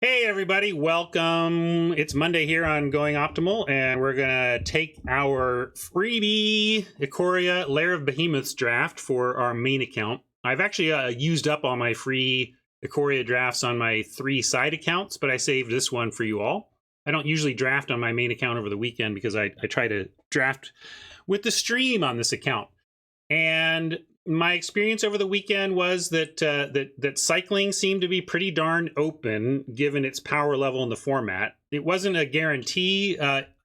Hey everybody, welcome. It's Monday here on Going Optimal, and we're gonna take our freebie Ikoria Lair of Behemoths draft for our main account. I've actually used up all my free Ikoria drafts on my 3 side accounts, but I saved this one for you all. I don't usually draft on my main account over the weekend because I try to draft with the stream on this account. And my experience over the weekend was that that cycling seemed to be pretty darn open given its power level in the format. It wasn't a guarantee.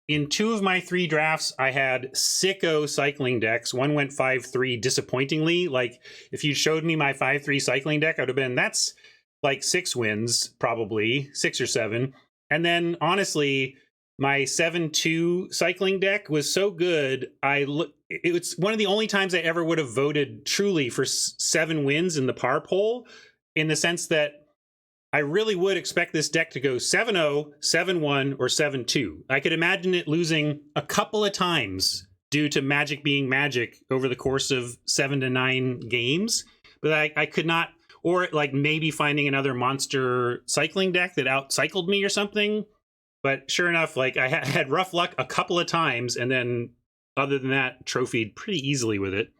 In 2 of my 3 drafts, I had sicko cycling decks. One went 5-3 disappointingly. Like, if you showed me my 5-3 cycling deck, I would have been, that's like 6 wins, probably, 6 or 7. And then, honestly, my 7-2 cycling deck was so good, it was one of the only times I ever would have voted truly for 7 wins in the par poll, in the sense that I really would expect this deck to go 7-0, 7-1, or 7-2. I could imagine it losing a couple of times due to Magic being Magic over the course of 7 to 9 games, but I could not, or like maybe finding another monster cycling deck that outcycled me or something. But sure enough, like I had rough luck a couple of times, and then other than that, trophied pretty easily with it.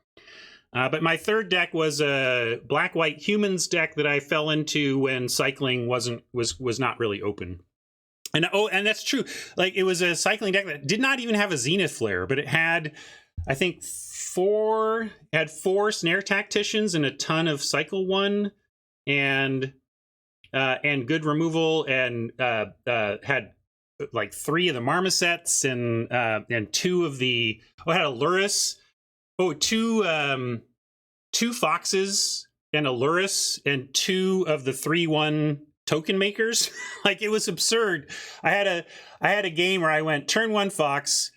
But my 3rd deck was a black-white humans deck that I fell into when cycling was not really open. And and that's true. Like, it was a cycling deck that did not even have a Zenith Flare, but it had, I think, 4 Snare Tacticians and a ton of Cycle 1 and good removal, and had like 3 of the marmosets and 2 of the had a Lurrus, 2 foxes and a Lurrus, and 2 of the 3/1 token makers. Like, it was absurd. I had a game where I went turn 1 fox,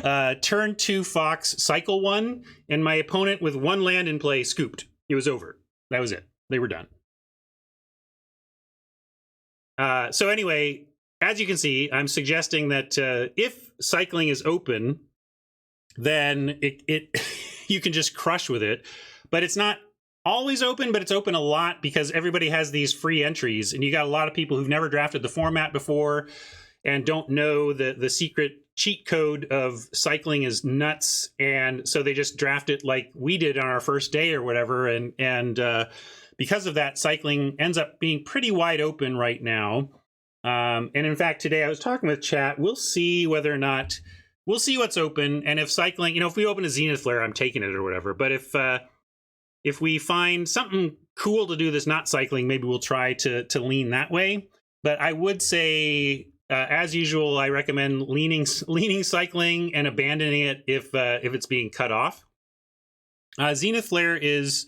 turn 2 fox, cycle 1, and my opponent with 1 land in play scooped. It was over. That was it. They were done. So anyway, as you can see, I'm suggesting that if cycling is open, then it you can just crush with it. But it's not always open, but it's open a lot because everybody has these free entries, and you got a lot of people who've never drafted the format before and don't know the secret cheat code of cycling is nuts, and so they just draft it like we did on our first day or whatever, and because of that, cycling ends up being pretty wide open right now. And in fact, today I was talking with chat. We'll see whether or not, we'll see what's open, and if cycling, if we open a Zenith Flare, I'm taking it or whatever. But if we find something cool to do that's not cycling, maybe we'll try to lean that way. But I would say, as usual, I recommend leaning cycling and abandoning it if it's being cut off. Zenith Flare is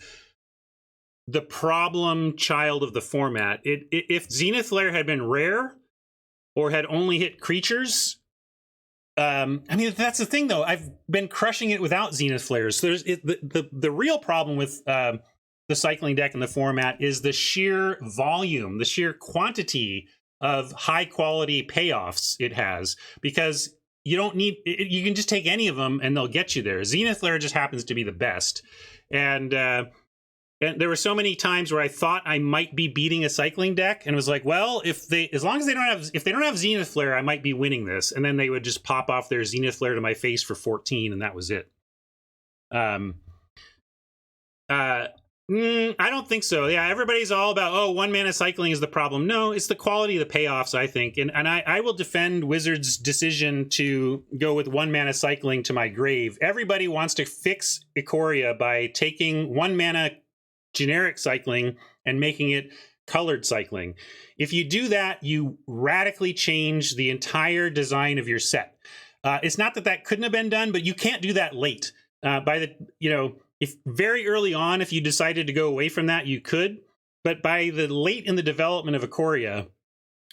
the problem child of the format. If Zenith Flare had been rare or had only hit creatures, I mean, that's the thing though. I've been crushing it without Zenith Flares. So the real problem with the cycling deck in the format is the sheer volume, the sheer quantity of high quality payoffs it has, because you don't need, you can just take any of them and they'll get you there. Zenith Flare just happens to be the best. And there were so many times where I thought I might be beating a cycling deck, and it was like, well, if they don't have Zenith Flare, I might be winning this. And then they would just pop off their Zenith Flare to my face for 14, and that was it. I don't think so. Yeah, everybody's all about, 1 mana cycling is the problem. No, it's the quality of the payoffs, I think. And I will defend Wizards' decision to go with 1 mana cycling to my grave. Everybody wants to fix Ikoria by taking 1 mana generic cycling and making it colored cycling. If you do that, you radically change the entire design of your set. It's not that couldn't have been done, but you can't do that late. If very early on, if you decided to go away from that, you could. But by the late in the development of Ikoria,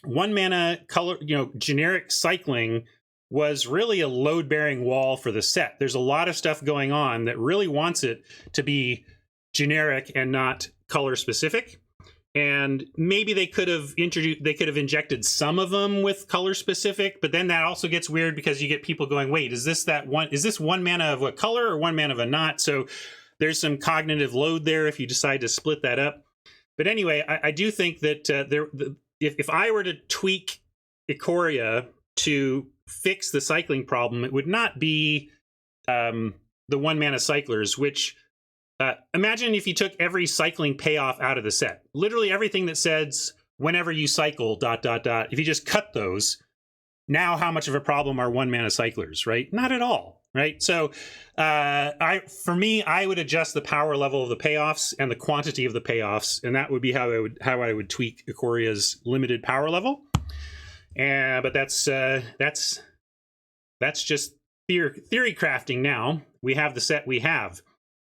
1 mana color, generic cycling was really a load-bearing wall for the set. There's a lot of stuff going on that really wants it to be generic and not color specific. And maybe they could have injected some of them with color specific, but then that also gets weird because you get people going, wait, is this 1 mana of a color or 1 mana of a not? So there's some cognitive load there if you decide to split that up. But anyway, I do think that if I were to tweak Ikoria to fix the cycling problem, it would not be the 1-mana cyclers, which imagine if you took every cycling payoff out of the set. Literally everything that says whenever you cycle ... If you just cut those, now how much of a problem are 1-mana cyclers, right? Not at all, right? So for me, I would adjust the power level of the payoffs and the quantity of the payoffs, and that would be how I would tweak Ikoria's limited power level. But that's just theory crafting now. We have the set we have.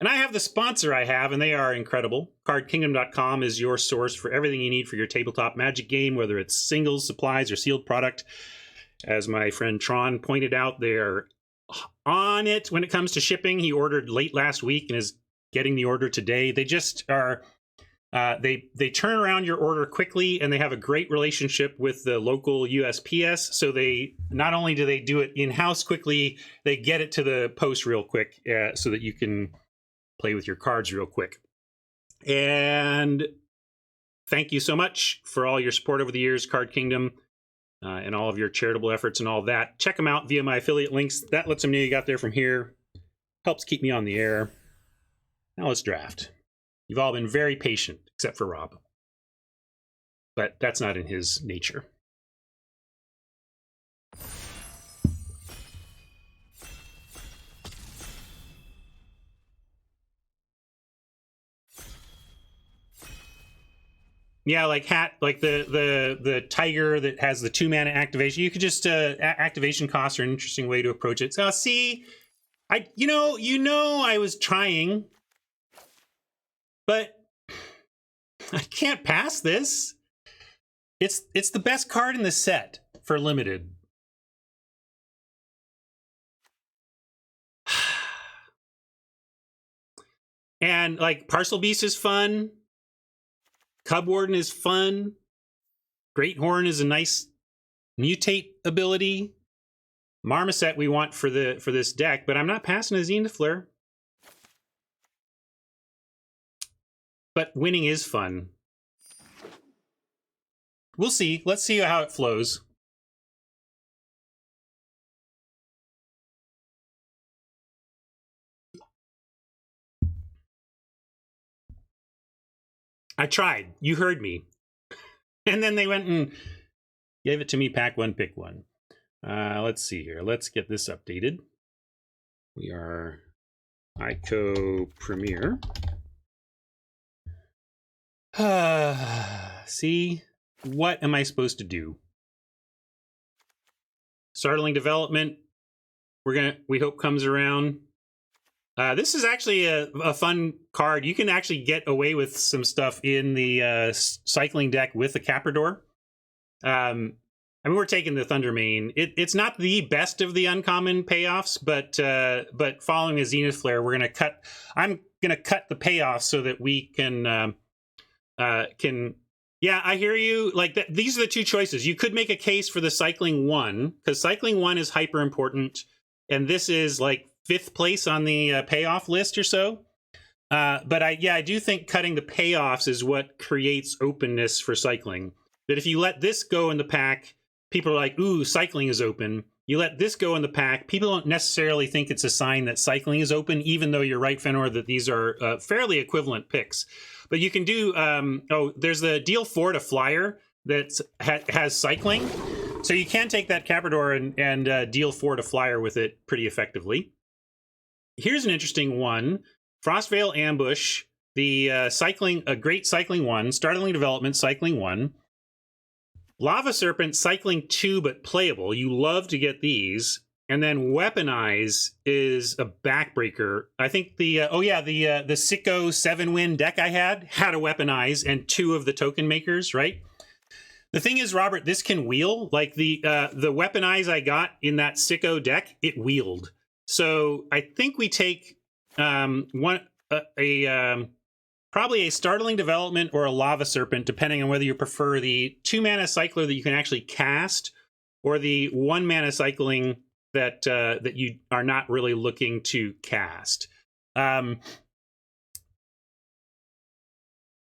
And I have the sponsor I have, and they are incredible. CardKingdom.com is your source for everything you need for your tabletop Magic game, whether it's singles, supplies, or sealed product. As my friend Tron pointed out, they're on it when it comes to shipping. He ordered late last week and is getting the order today. They just are... they turn around your order quickly, and they have a great relationship with the local USPS. So they not only do they do it in-house quickly, they get it to the post real quick so that you can play with your cards real quick. And thank you so much for all your support over the years, Card Kingdom, and all of your charitable efforts and all of that. Check them out via my affiliate links. That lets them know you got there from here. Helps keep me on the air. Now let's draft. You've all been very patient, except for Rob. But that's not in his nature. Yeah, like the tiger that has the 2-mana activation. You could just activation costs are an interesting way to approach it. So see, I was trying, but I can't pass this. It's the best card in the set for limited. And like Parcel Beast is fun. Cub Warden is fun. Great Horn is a nice mutate ability. Marmoset we want for this deck, but I'm not passing a Zenith Flare. But winning is fun. We'll see. Let's see how it flows. I tried. You heard me. And then they went and gave it to me, pack one, pick one. Let's see here. Let's get this updated. We are IKO Premier. See, what am I supposed to do? Startling Development. We hope comes around. This is actually a fun card. You can actually get away with some stuff in the cycling deck with the Caprador. I mean, we're taking the Thundermane. It's not the best of the uncommon payoffs, but following a Zenith Flare, we're gonna cut. I'm gonna cut the payoffs so that we can. Yeah, I hear you. Like these are the two choices. You could make a case for the Cycling 1 because Cycling 1 is hyper important, and this is like 5th place on the payoff list or so. But I do think cutting the payoffs is what creates openness for cycling. That if you let this go in the pack, people are like, ooh, cycling is open. You let this go in the pack, people don't necessarily think it's a sign that cycling is open, even though you're right, Fenor, that these are fairly equivalent picks. But you can do, there's the deal 4 to flyer that has cycling. So you can take that Caprador and deal 4 to flyer with it pretty effectively. Here's an interesting one. Frostveil Ambush, the cycling, a great cycling 1, Startling Development, cycling 1. Lava Serpent, cycling 2, but playable. You love to get these. And then Weaponize is a backbreaker. I think the Sicko 7-win deck I had a Weaponize and 2 of the token makers, right? The thing is, Robert, this can wheel. Like the Weaponize I got in that Sicko deck, it wheeled. So I think we take probably a Startling Development or a Lava Serpent, depending on whether you prefer the 2-mana cycler that you can actually cast or the 1-mana cycling that you are not really looking to cast.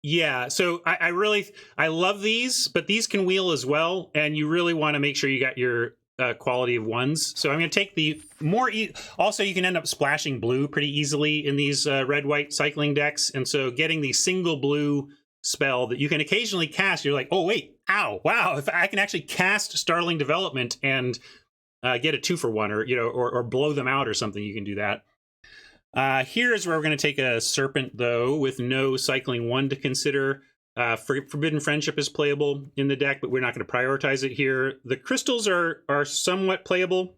Yeah, so I love these, but these can wheel as well, and you really want to make sure you got your quality of ones. So I'm going to take the more. Also, you can end up splashing blue pretty easily in these red-white cycling decks, and so getting the single blue spell that you can occasionally cast, you're like, oh wait, ow, wow! If I can actually cast Startling Development and get a 2-for-1, or or blow them out or something, you can do that. Here's where we're going to take a Serpent, though, with no cycling 1 to consider. Forbidden Friendship is playable in the deck, but we're not going to prioritize it here. The crystals are somewhat playable.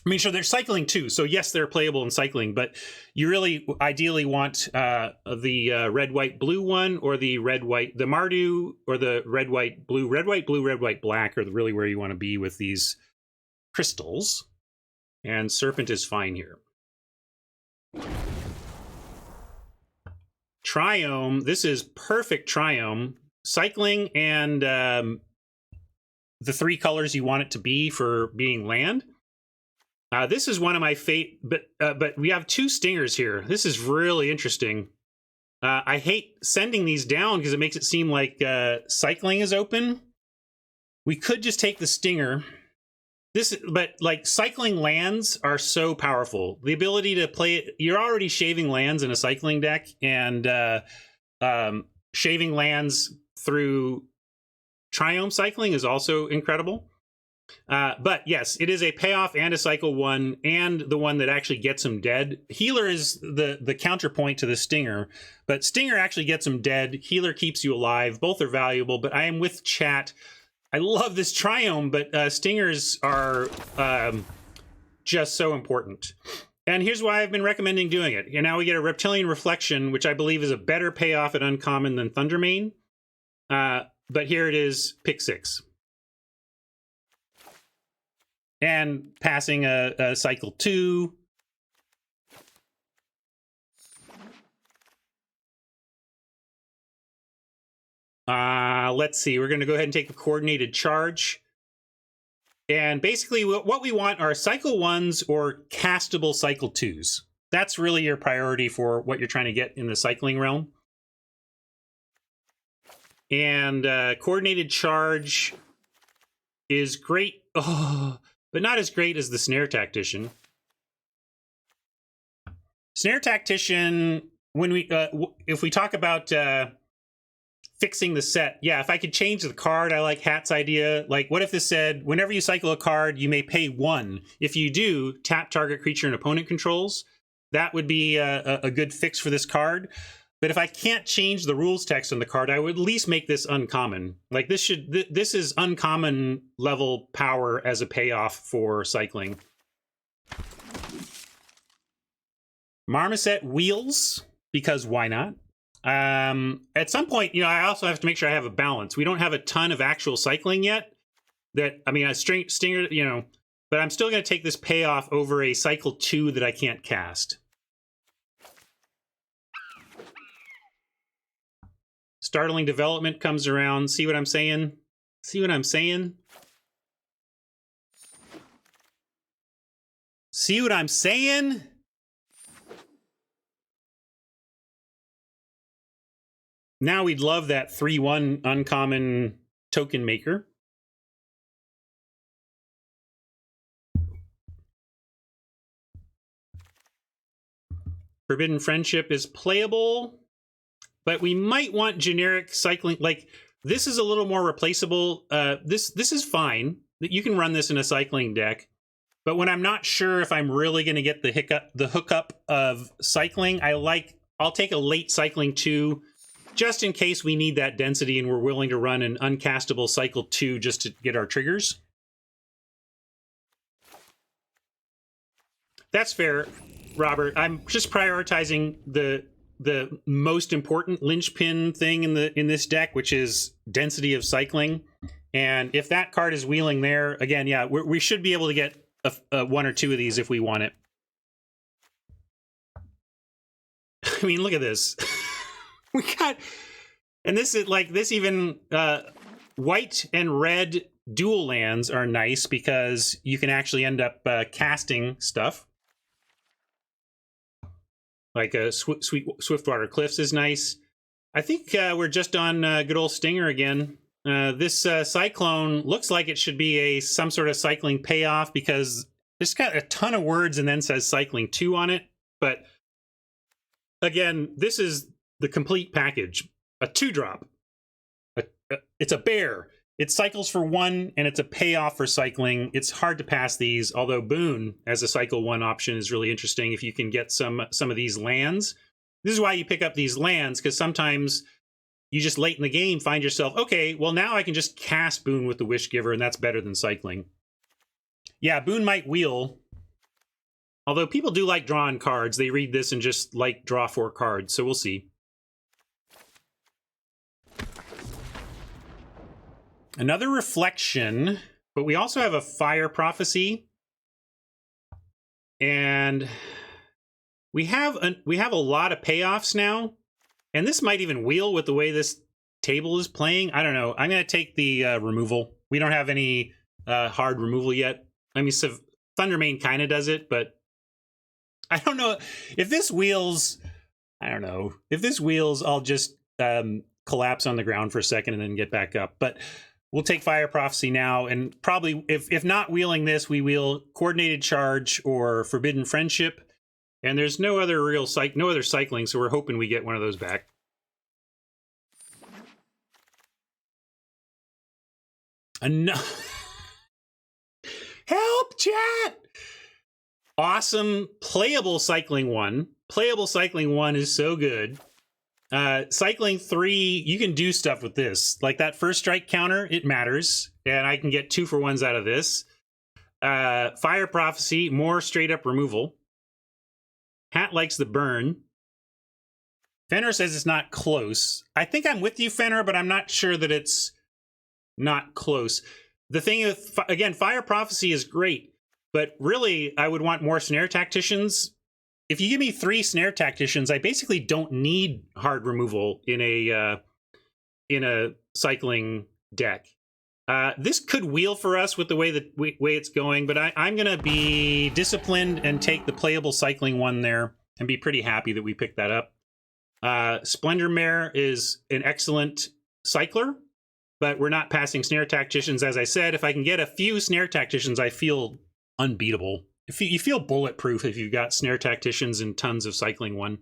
I mean, sure, they're cycling 2, so yes, they're playable in cycling, but you really ideally want the red-white-blue one, or the red-white, the Mardu, or the red-white-blue. Red-white-blue, red-white-black are really where you want to be with these crystals, and Serpent is fine here. Triome, this is perfect Triome. Cycling and the 3 colors you want it to be for being land. This is one of my but we have 2 stingers here. This is really interesting. I hate sending these down because it makes it seem like cycling is open. We could just take the stinger. But like, cycling lands are so powerful. The ability to play it, you're already shaving lands in a cycling deck, and shaving lands through Triome cycling is also incredible. But yes, it is a payoff and a cycle 1, and the one that actually gets him dead. Healer is the counterpoint to the stinger, but stinger actually gets him dead. Healer keeps you alive. Both are valuable, but I am with chat. I love this Triome, but stingers are just so important. And here's why I've been recommending doing it. And now we get a Reptilian Reflection, which I believe is a better payoff at uncommon than Thundermane. But here it is, pick 6. And passing a cycle 2. Let's see, we're going to go ahead and take a Coordinated Charge. And basically what we want are cycle 1s or castable cycle 2s. That's really your priority for what you're trying to get in the cycling realm. And Coordinated Charge is great, but not as great as the Snare Tactician. Snare Tactician, when we if we talk about fixing the set, yeah, if I could change the card, I like Hat's idea. Like, what if this said, whenever you cycle a card, you may pay 1. If you do, tap target creature and opponent controls. That would be a good fix for this card. But if I can't change the rules text on the card, I would at least make this uncommon. Like, this is uncommon level power as a payoff for cycling. Marmoset Wheels, because why not? At some point, I also have to make sure I have a balance. We don't have a ton of actual cycling yet. A stinger, but I'm still going to take this payoff over a cycle 2 that I can't cast. Startling Development comes around. See what I'm saying? See what I'm saying? See what I'm saying? Now we'd love that 3/1 uncommon token maker. Forbidden Friendship is playable, but we might want generic cycling. Like, this is a little more replaceable. This is fine. You can run this in a cycling deck, but when I'm not sure if I'm really going to get the hookup of cycling, I'll take a late cycling 2. Just in case we need that density and we're willing to run an uncastable cycle 2 just to get our triggers. That's fair, Robert. I'm just prioritizing the most important linchpin thing in this deck, which is density of cycling. And if that card is wheeling there, again, yeah, we should be able to get a 1 or 2 of these if we want it. I mean, look at this. We got, and this is like, this even, white and red dual lands are nice because you can actually end up casting stuff. Like a Swiftwater Cliffs is nice. I think we're just on good old Stinger again. This Cyclone looks like it should be some sort of cycling payoff because it's got a ton of words and then says cycling 2 on it. But again, this is the complete package. A 2-drop. It's a bear. It cycles for 1 and it's a payoff for cycling. It's hard to pass these, although Boon as a cycle 1 option is really interesting if you can get some of these lands. This is why you pick up these lands, because sometimes you just late in the game find yourself, okay, well now I can just cast Boon with the Wish Giver, and that's better than cycling. Yeah, Boon might wheel. Although people do like drawing cards. They read this and just like draw 4 cards, so we'll see. Another Reflection, but we also have a Fire Prophecy. And we have a lot of payoffs now. And this might even wheel with the way this table is playing. I don't know. I'm going to take the removal. We don't have any hard removal yet. I mean, so Thundermane kind of does it, but I don't know. If this wheels, I don't know. If this wheels, I'll just collapse on the ground for a second and then get back up. But we'll take Fire Prophecy now, and probably, if not wheeling this, we wheel Coordinated Charge or Forbidden Friendship. And there's no other real no other cycling, so we're hoping we get one of those back. Help, chat! Awesome playable cycling 1. Playable cycling 1 is so good. Cycling 3, you can do stuff with this. Like that first strike counter, it matters. And I can get 2-for-1s out of this. Fire Prophecy, more straight up removal. Hat likes the burn. Fenrir says it's not close. I think I'm with you, Fenrir, but I'm not sure that it's not close. The thing is, again, Fire Prophecy is great, but really, I would want more Snare Tacticians. If you give me 3 Snare Tacticians, I basically don't need hard removal in a cycling deck. This could wheel for us with the way it's going, but I'm going to be disciplined and take the playable cycling 1 there and be pretty happy that we picked that up. Splendor Mare is an excellent cycler, but we're not passing Snare Tacticians. As I said, if I can get a few Snare Tacticians, I feel unbeatable. You feel bulletproof if you've got Snare Tacticians and tons of cycling 1.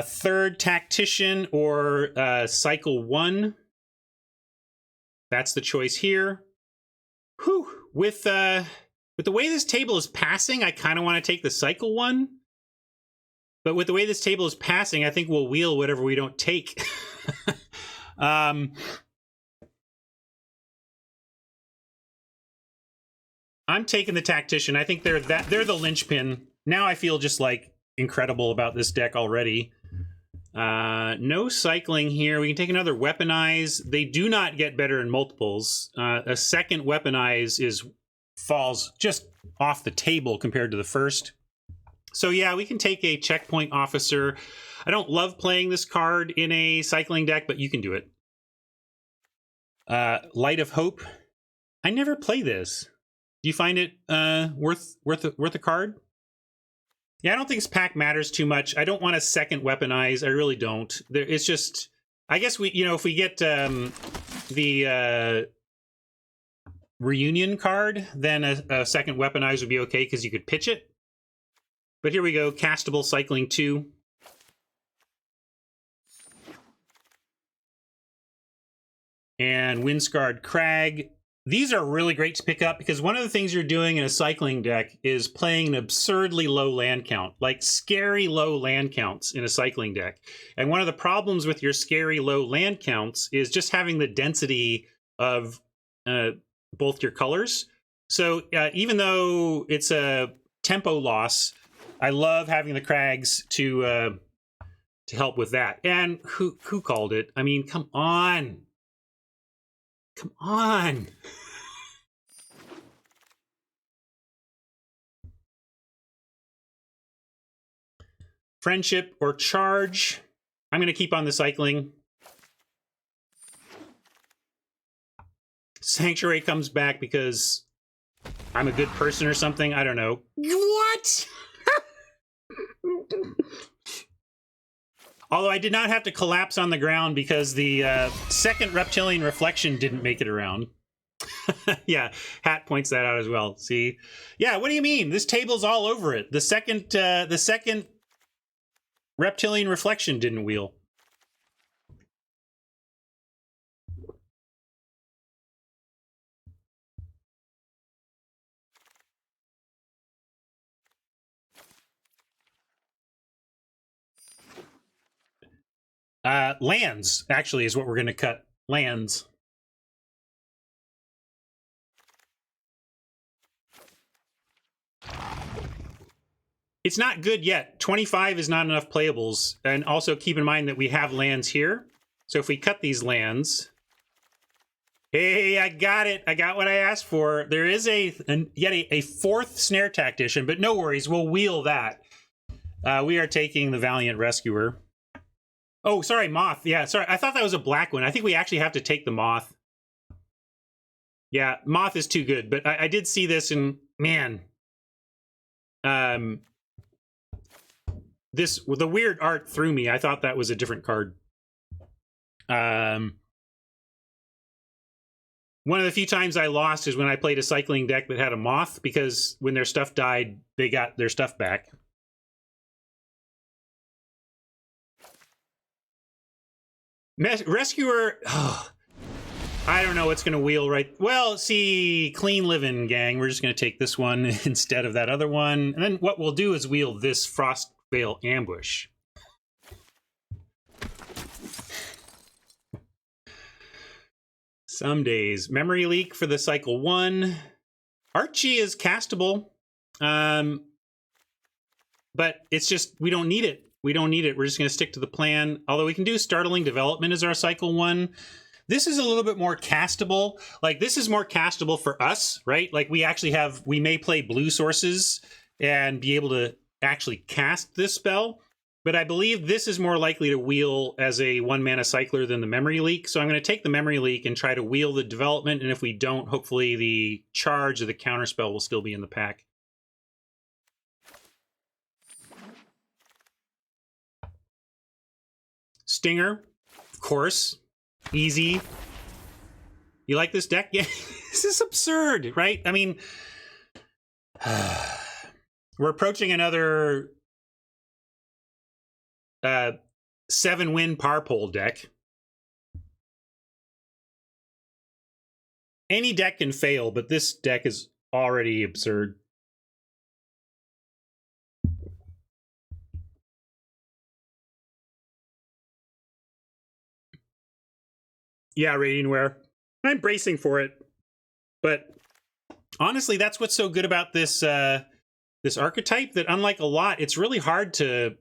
Third Tactician or Cycle 1. That's the choice here. Whew. With the way this table is passing, I kind of want to take the Cycle 1. But with the way this table is passing, I think we'll wheel whatever we don't take. I'm taking the Tactician. I think they're the linchpin. Now I feel just like incredible about this deck already. No cycling here. We can take another Weaponize. They do not get better in multiples. A second Weaponize falls just off the table compared to the first. So yeah, we can take a Checkpoint Officer. I don't love playing this card in a cycling deck, but you can do it. Light of Hope. I never play this. Do you find it worth a card? Yeah, I don't think this pack matters too much. I don't want a second Weaponize. I really don't. It's just, I guess if we get the Reunion card, then a second Weaponize would be okay because you could pitch it. But here we go, Castable Cycling 2. And Windscarred Crag. These are really great to pick up because one of the things you're doing in a cycling deck is playing an absurdly low land count, like scary low land counts in a cycling deck. And one of the problems with your scary low land counts is just having the density of both your colors. So even though it's a tempo loss, I love having the Crags to help with that. And who called it? I mean, come on. Come on. Friendship or Charge. I'm going to keep on the cycling. Sanctuary comes back because I'm a good person or something. I don't know. What? Although I did not have to collapse on the ground because the second Reptilian Reflection didn't make it around. Yeah, Hat points that out as well. See? Yeah, what do you mean? This table's all over it. The second Reptilian Reflection didn't wheel. Lands, actually, is what we're going to cut. Lands. It's not good yet. 25 is not enough playables. And also keep in mind that we have lands here. So if we cut these lands... Hey, I got it. I got what I asked for. There is yet a fourth Snare Tactician, but no worries. We'll wheel that. We are taking the Valiant Rescuer. Oh, sorry, Moth. Yeah, sorry. I thought that was a black one. I think we actually have to take the Moth. Yeah, Moth is too good. But I did see this and, man... the weird art threw me. I thought that was a different card. One of the few times I lost is when I played a cycling deck that had a Moth, because when their stuff died, they got their stuff back. Rescuer, oh, I don't know what's going to wheel right. Well, see, clean living, gang. We're just going to take this one instead of that other one. And then what we'll do is wheel this Frostveil Ambush. Some days. Memory Leak for the cycle 1. Archie is castable. But it's just, we don't need it. We don't need it. We're just going to stick to the plan. Although we can do Startling Development as our cycle 1. This is a little bit more castable. Like, this is more castable for us, right? Like, we may play blue sources and be able to actually cast this spell. But I believe this is more likely to wheel as a 1-mana cycler than the Memory Leak. So I'm going to take the Memory Leak and try to wheel the development. And if we don't, hopefully the charge or the counterspell will still be in the pack. Stinger, of course. Easy. You like this deck? Yeah, this is absurd, right? I mean, we're approaching another 7-win Parpole deck. Any deck can fail, but this deck is already absurd. Yeah, Radiantware. I'm bracing for it. But honestly, that's what's so good about this this archetype, that unlike a lot, it's really hard to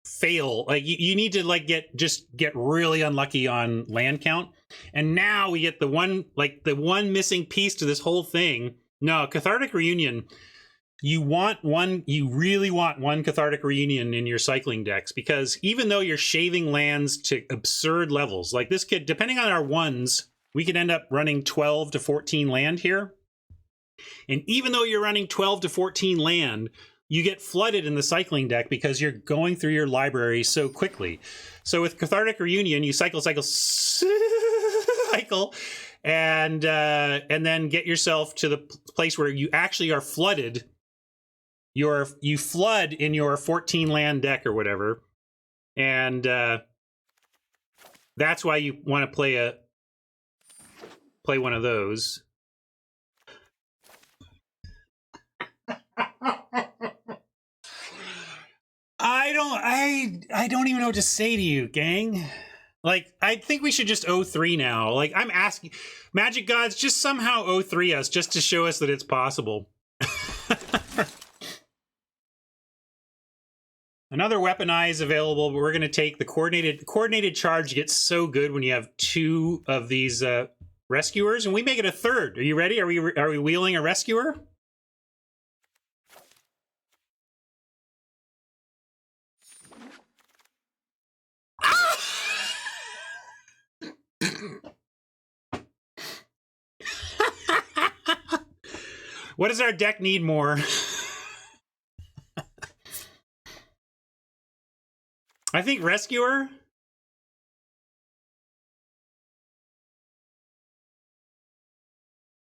fail. Like, you need to like get really unlucky on land count. And now we get the one missing piece to this whole thing. No, Cathartic Reunion. You really want one Cathartic Reunion in your cycling decks, because even though you're shaving lands to absurd levels, like this kid, depending on our ones, we could end up running 12 to 14 land here. And even though you're running 12 to 14 land, you get flooded in the cycling deck because you're going through your library so quickly. So with Cathartic Reunion, you cycle, and then get yourself to the place where you actually are flooded. You flood in your 14 land deck or whatever, and that's why you want to play one of those. I don't even know what to say to you, gang. Like, I think we should just 0-3 now. Like, I'm asking Magic Gods, just somehow 0-3 us, just to show us that it's possible. Another Weaponize available, but we're going to take the coordinated charge. Gets so good when you have 2 of these rescuers, and we make it a 3rd. Are you ready? Are we wheeling a rescuer? What does our deck need more? I think Rescuer.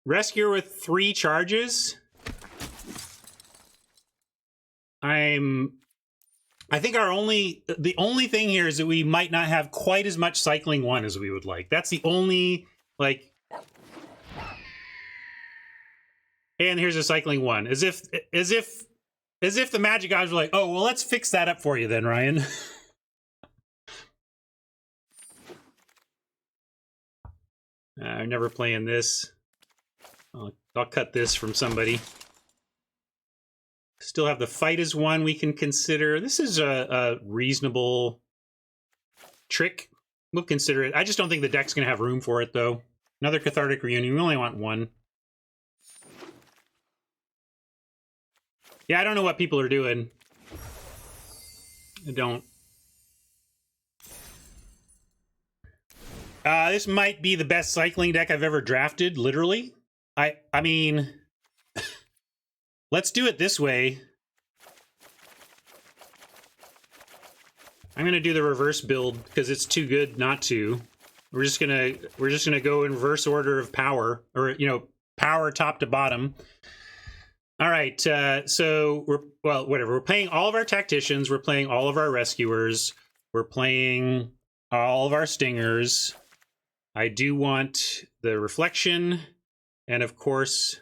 Rescuer with 3 charges. I think the only thing here is that we might not have quite as much cycling 1 as we would like. That's the only, like, and here's a cycling 1. As if the Magic guys were like, oh, well, let's fix that up for you then, Ryan. I'm never playing this. I'll cut this from somebody. Still have the fight as 1 we can consider. This is a reasonable trick. We'll consider it. I just don't think the deck's going to have room for it, though. Another Cathartic Reunion. We only want 1. Yeah, I don't know what people are doing. I don't. This might be the best cycling deck I've ever drafted, literally. I mean, let's do it this way. I'm gonna do the reverse build because it's too good not to. We're just gonna go in reverse order of power, or power top to bottom. All right, so whatever. We're playing all of our tacticians. We're playing all of our rescuers. We're playing all of our stingers. I do want the reflection, and of course,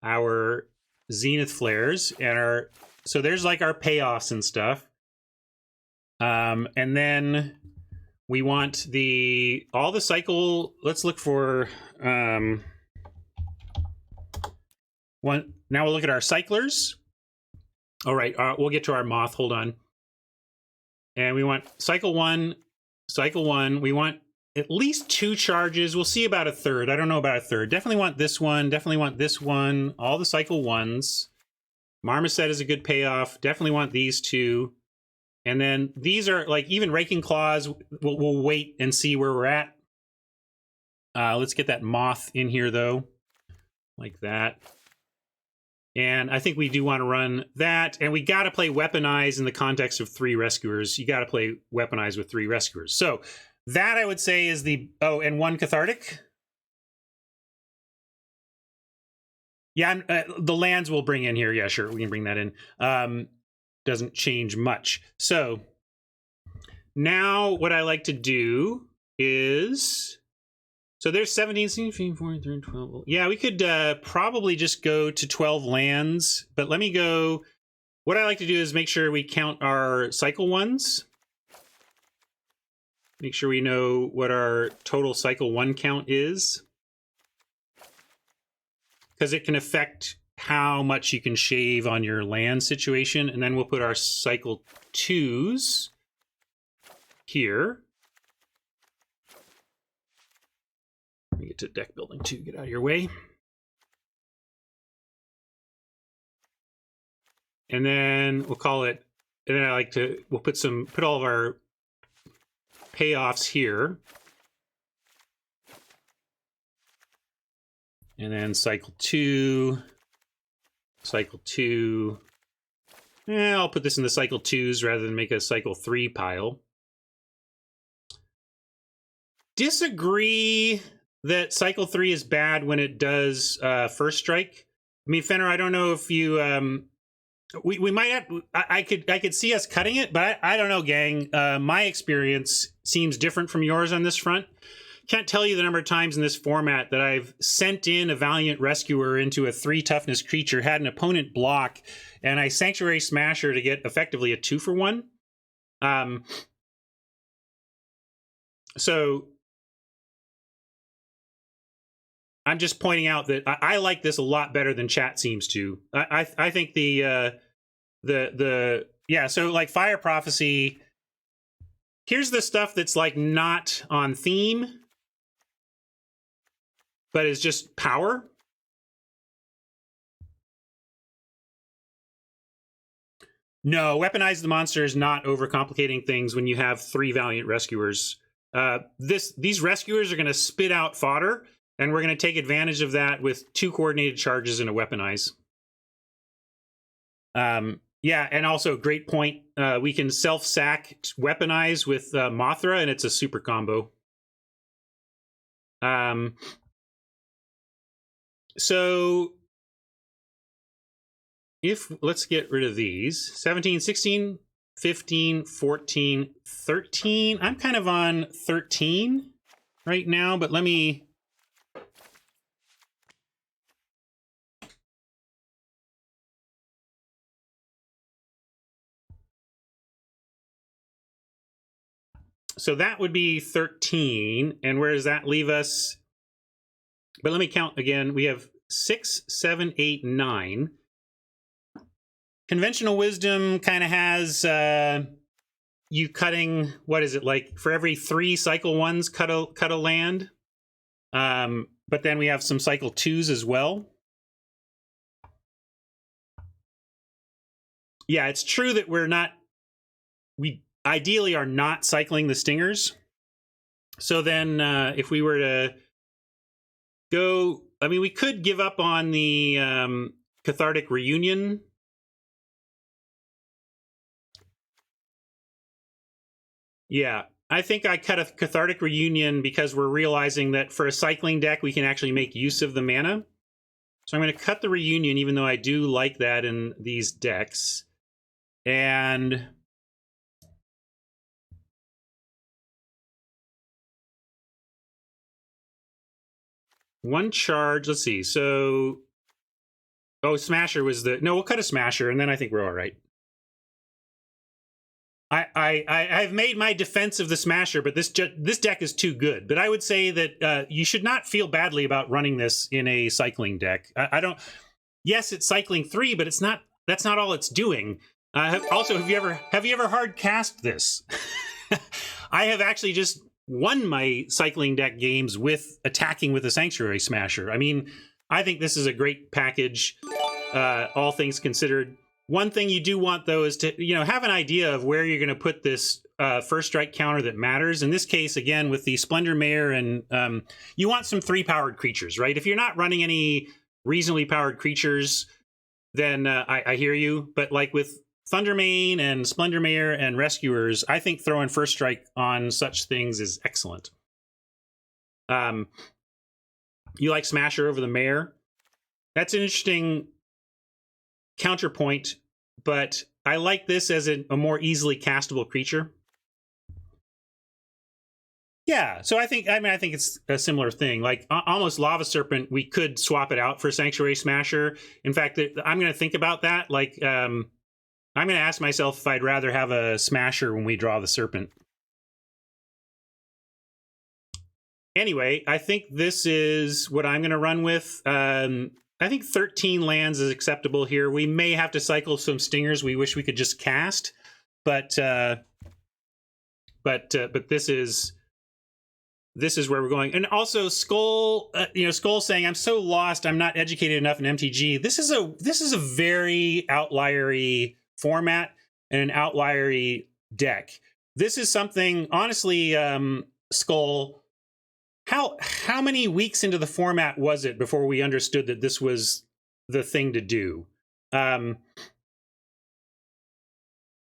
our zenith flares, and so there's like our payoffs and stuff. And then we want all the cycle. Let's look for one. Now we'll look at our cyclers. All right, we'll get to our moth. Hold on. And we want cycle 1. We want at least 2 charges. We'll see about a third. I don't know about a third. Definitely want this one. Definitely want this one. All the cycle 1s. Marmoset is a good payoff. Definitely want these 2. And then these are like even Raking Claws. We'll wait and see where we're at. Let's get that moth in here though, like that. And I think we do want to run that. And we got to play Weaponize in the context of 3 rescuers. You got to play Weaponize with 3 rescuers. So that I would say is and 1 Cathartic. Yeah, the lands we'll bring in here. Yeah, sure, we can bring that in. Doesn't change much. So now what I like to do is, so there's 17, 16, 14, 13, 12. Yeah, we could probably just go to 12 lands, but let me go. What I like to do is make sure we count our cycle 1s. Make sure we know what our total cycle 1 count is, because it can affect how much you can shave on your land situation. And then we'll put our cycle 2s here. Let me get to deck building 2, get out of your way. And then we'll call it, and then we'll put all of our payoffs here. And then cycle 2. Yeah, I'll put this in the cycle 2s rather than make a cycle 3 pile. Disagree that cycle 3 is bad when it does first strike. I mean, Fenner, I don't know if you we might have, I could see us cutting it, but I don't know, gang. My experience seems different from yours on this front. Can't tell you the number of times in this format that I've sent in a Valiant Rescuer into a 3 toughness creature, had an opponent block, and I Sanctuary Smasher to get effectively a 2-for-1. So I'm just pointing out that I like this a lot better than chat seems to. I think so like Fire Prophecy, here's the stuff that's like not on theme, but is just power. No, Weaponize the Monster is not overcomplicating things when you have 3 Valiant Rescuers. These Rescuers are going to spit out fodder, and we're going to take advantage of that with 2 coordinated charges and a Weaponize. Yeah, and also great point. We can self-sack weaponize with Mothra, and it's a super combo. So if let's get rid of these 17, 16, 15, 14, 13. I'm kind of on 13 right now, but let me. So that would be 13. And where does that leave us? But let me count again. We have 6, 7, 8, 9. Conventional wisdom kind of has you cutting, what is it, like for every 3 cycle 1s, cut a land. But then we have some cycle 2s as well. Yeah, it's true that we ideally are not cycling the stingers. So then if we were to go, I mean, we could give up on the cathartic reunion. Yeah, I think I cut a cathartic reunion because we're realizing that for a cycling deck, we can actually make use of the mana. So I'm going to cut the reunion, even though I do like that in these decks. And one charge, let's see. So, oh, Smasher was no, we'll cut a Smasher, and then I think we're all right. I've made my defense of the Smasher, but this deck is too good. But I would say that you should not feel badly about running this in a cycling deck. I don't. Yes, it's cycling 3, but it's not. That's not all it's doing. Also, have you ever hard cast this? I have actually just won my cycling deck games with attacking with a Sanctuary Smasher. I mean, I think this is a great package, all things considered. One thing you do want, though, is to have an idea of where you're going to put this first strike counter that matters. In this case, again, with the Splendor Mare, and you want some 3-powered creatures, right? If you're not running any reasonably powered creatures, then I hear you. But like with Thundermane and Splendor Mare and Rescuers, I think throwing first strike on such things is excellent. You like Smasher over the Mare. That's an interesting counterpoint, but I like this as a more easily castable creature. Yeah, so I think it's a similar thing. Like almost Lava Serpent, we could swap it out for Sanctuary Smasher. In fact, I'm going to think about that. Like, I'm going to ask myself if I'd rather have a Smasher when we draw the Serpent. Anyway, I think this is what I'm going to run with. I think 13 lands is acceptable here. We may have to cycle some stingers we wish we could just cast, but this is where we're going. And also Skull, Skull saying, "I'm so lost. I'm not educated enough in MTG." This is a very outliery format and an outliery deck. This is something, honestly, Skull. How many weeks into the format was it before we understood that this was the thing to do?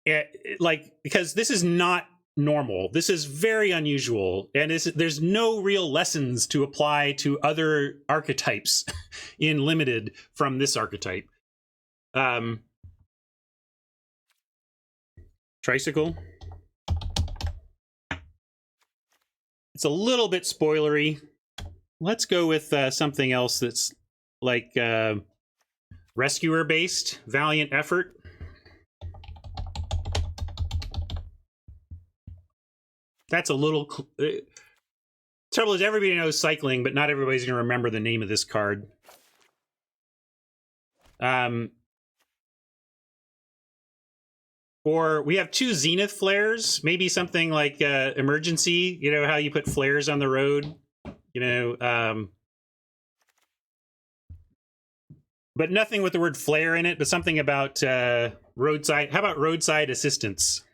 Because this is not normal. This is very unusual, and there's no real lessons to apply to other archetypes in Limited from this archetype. Tricycle. It's a little bit spoilery. Let's go with something else that's like Rescuer based, Valiant Effort. That's a little. Trouble is, everybody knows cycling, but not everybody's going to remember the name of this card. Or we have 2 Zenith Flares, maybe something like Emergency. You know how you put flares on the road, but nothing with the word flare in it, but something about roadside. How about roadside assistance?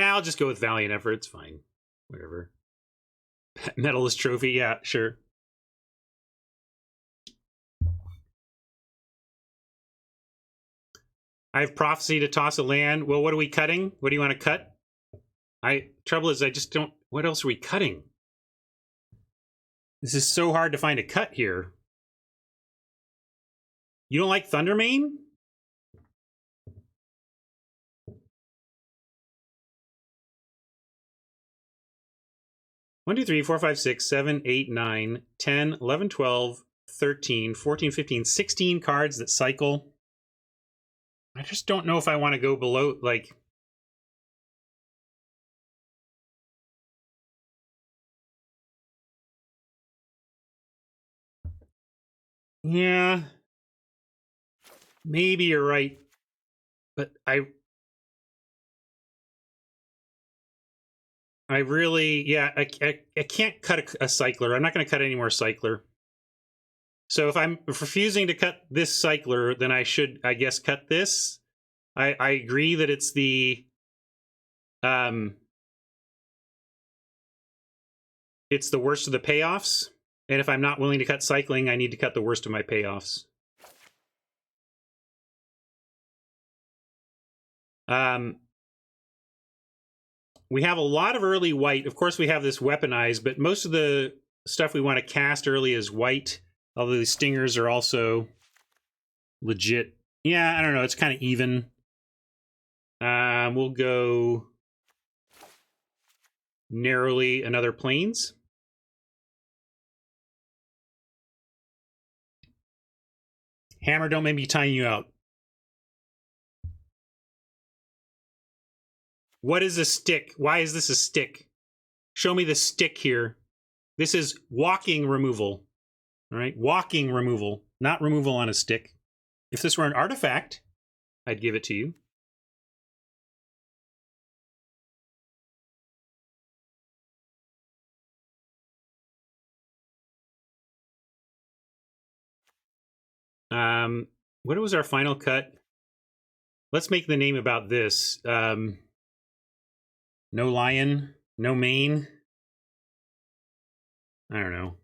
I'll just go with valiant effort. It's fine. Whatever. Medalist trophy. Yeah, sure. I have prophecy to toss a land. Well, what are we cutting? What do you want to cut? Trouble is I just don't... What else are we cutting? This is so hard to find a cut here. You don't like Thundermane? One, 2, 3, 4, 5, 6, 7, 8, 9, 10, 11, 12, 13, 14, 15, 16 cards that cycle. I just don't know if I want to go below, like... Yeah. Maybe you're right. But I really, yeah, I can't cut a cycler. I'm not going to cut any more cycler. So if I'm refusing to cut this cycler, then I should, I guess, cut this. I agree that it's the worst of the payoffs. And if I'm not willing to cut cycling, I need to cut the worst of my payoffs. We have a lot of early white. Of course, we have this weaponized, but most of the stuff we want to cast early is white. Although the stingers are also legit. Yeah, I don't know. It's kind of even. We'll go narrowly another planes. Hammer, don't make me time you out. What is a stick? Why is this a stick? Show me the stick here. This is walking removal. All right, walking removal, not removal on a stick. If this were an artifact, I'd give it to you. What was our final cut? Let's make the name about this. No lion, no mane. I don't know.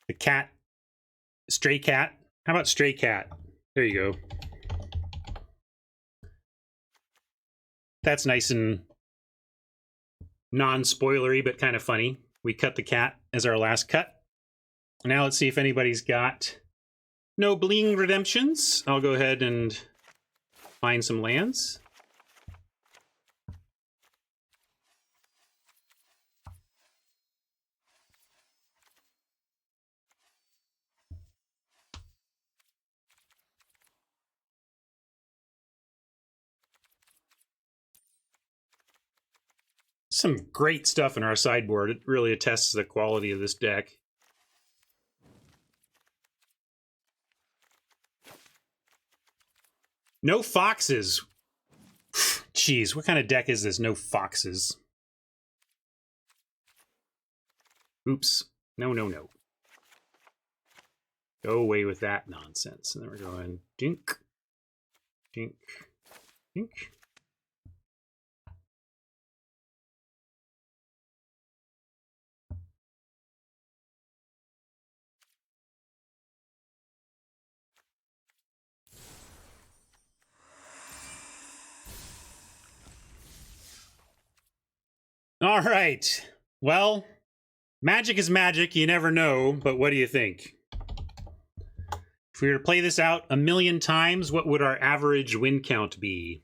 The cat. Stray cat. How about stray cat? There you go. That's nice and non-spoilery, but kind of funny. We cut the cat as our last cut. Now let's see if anybody's got no bling redemptions. I'll go ahead and find some lands. Some great stuff in our sideboard. It really attests to the quality of this deck. No foxes. Jeez, what kind of deck is this? No foxes. Oops. No, no, no. Go away with that nonsense. And then we're going dink, dink, dink. All right. Well, magic is magic. You never know. But what do you think? If we were to play this out 1,000,000 times, what would our average win count be?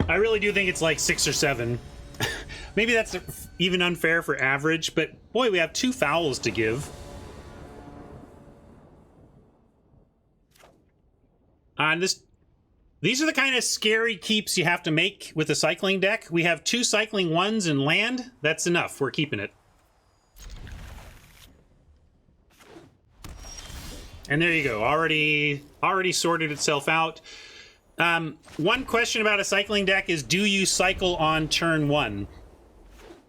I really do think it's like 6 or 7. Maybe that's even unfair for average, but boy, we have 2 fouls to give. These are the kind of scary keeps you have to make with a cycling deck. We have 2 cycling 1s and land. That's enough. We're keeping it. And there you go. Already sorted itself out. One question about a cycling deck is, do you cycle on turn 1?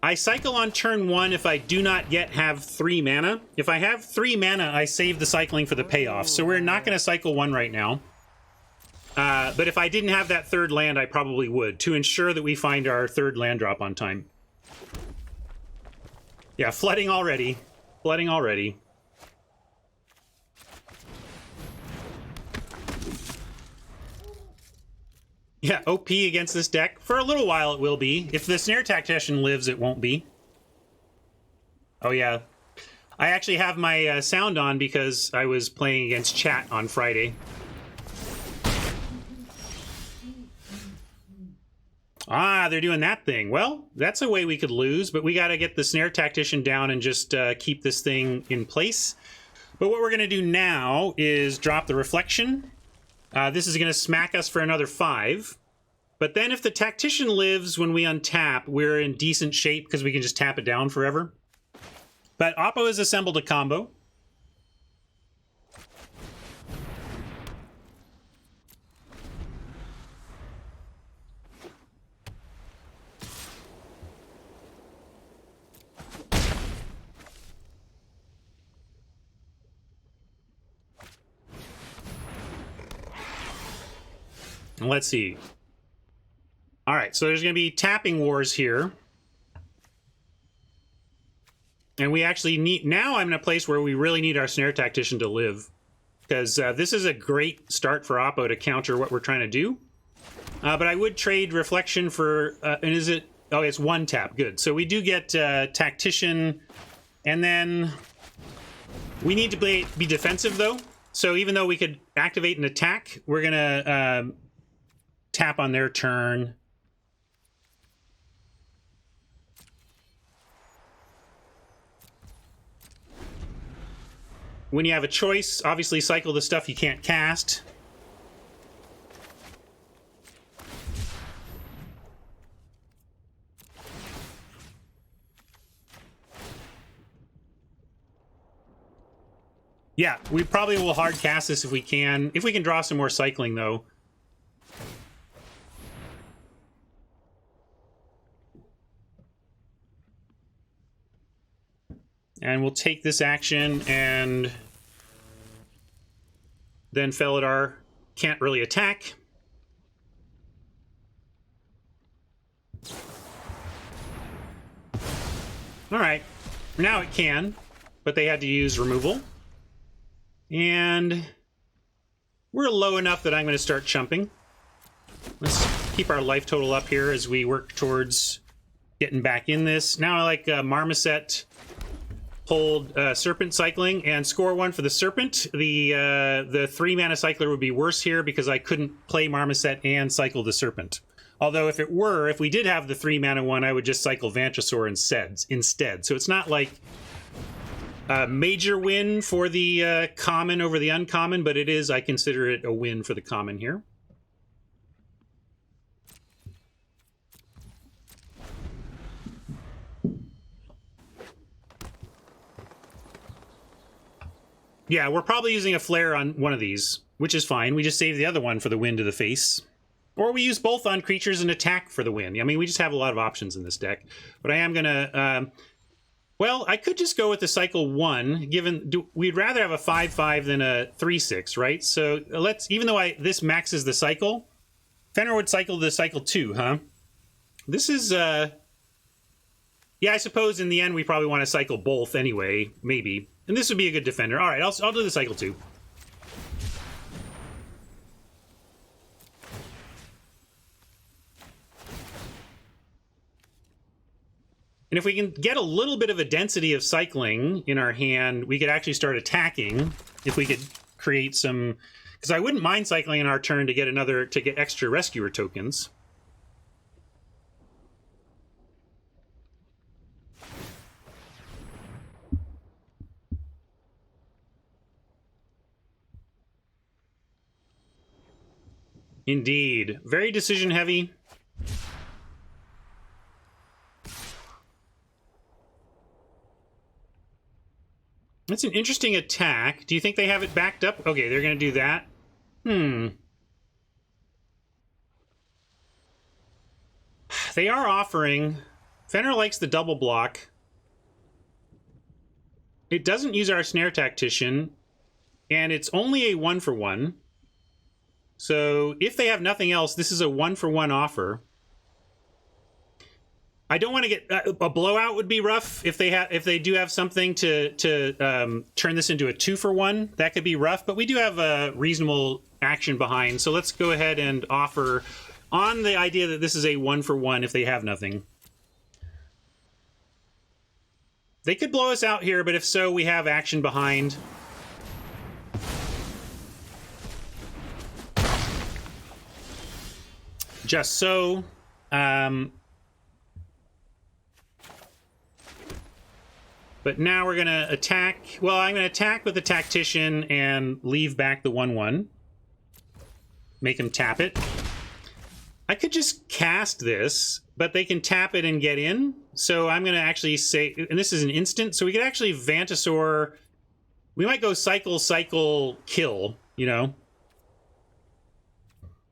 I cycle on turn 1 if I do not yet have 3 mana. If I have 3 mana, I save the cycling for the payoff. So we're not going to cycle 1 right now. But if I didn't have that 3rd land, I probably would, to ensure that we find our 3rd land drop on time. Yeah, flooding already. Flooding already. Yeah, OP against this deck. For a little while it will be. If the Snare Tactician lives, it won't be. Oh yeah. I actually have my sound on because I was playing against chat on Friday. Ah, they're doing that thing. Well, that's a way we could lose, but we got to get the Snare Tactician down and just keep this thing in place. But what we're going to do now is drop the Reflection. This is going to smack us for another 5. But then if the Tactician lives when we untap, we're in decent shape because we can just tap it down forever. But Oppo has assembled a combo. And let's see. All right, so there's going to be tapping wars here. And we actually need... Now I'm in a place where we really need our Snare Tactician to live. Because this is a great start for Oppo to counter what we're trying to do. But I would trade Reflection for... and is it... Oh, it's 1 tap. Good. So we do get Tactician. And then... We need to be defensive, though. So even though we could activate an attack, we're going to... tap on their turn. When you have a choice, obviously cycle the stuff you can't cast. Yeah, we probably will hard cast this if we can. If we can draw some more cycling, though. And we'll take this action, and then Felidar can't really attack. All right, now it can, but they had to use removal. And we're low enough that I'm going to start chumping. Let's keep our life total up here as we work towards getting back in this. Now I like Marmoset. Hold Serpent cycling and score 1 for the Serpent. The 3 mana cycler would be worse here because I couldn't play Marmoset and cycle the Serpent. Although if we did have the 3 mana one, I would just cycle Vantrasaur instead. So it's not like a major win for the common over the uncommon, but it is, I consider it a win for the common here. Yeah, we're probably using a flare on one of these, which is fine. We just save the other one for the win to the face. Or we use both on creatures and attack for the win. I mean, we just have a lot of options in this deck. But I am going to... well, I could just go with the cycle 1, we'd rather have a 5/5 than a 3/6, right? So let's... Even though this maxes the cycle, Fenrir would cycle the cycle 2, huh? This is... yeah, I suppose in the end we probably want to cycle both anyway, maybe. And this would be a good defender. All right, I'll do the cycle 2. And if we can get a little bit of a density of cycling in our hand, we could actually start attacking. If we could create some... Because I wouldn't mind cycling in our turn to get extra rescuer tokens. Indeed. Very decision heavy. That's an interesting attack. Do you think they have it backed up? Okay, they're going to do that. They are offering... Fenrir likes the double block. It doesn't use our Snare Tactician, and it's only a 1-for-1. So if they have nothing else, this is a 1-for-1 offer. I don't want to get a blowout would be rough if they do have something to turn this into a 2-for-1. That could be rough, but we do have a reasonable action behind. So let's go ahead and offer on the idea that this is a 1-for-1 if they have nothing. They could blow us out here, but if so, we have action behind. Just so. But now we're going to attack. Well, I'm going to attack with the Tactician and leave back the 1-1. Make him tap it. I could just cast this, but they can tap it and get in. So I'm going to actually say, and this is an instant, so we could actually Vantasaur. We might go cycle, cycle, kill, you know?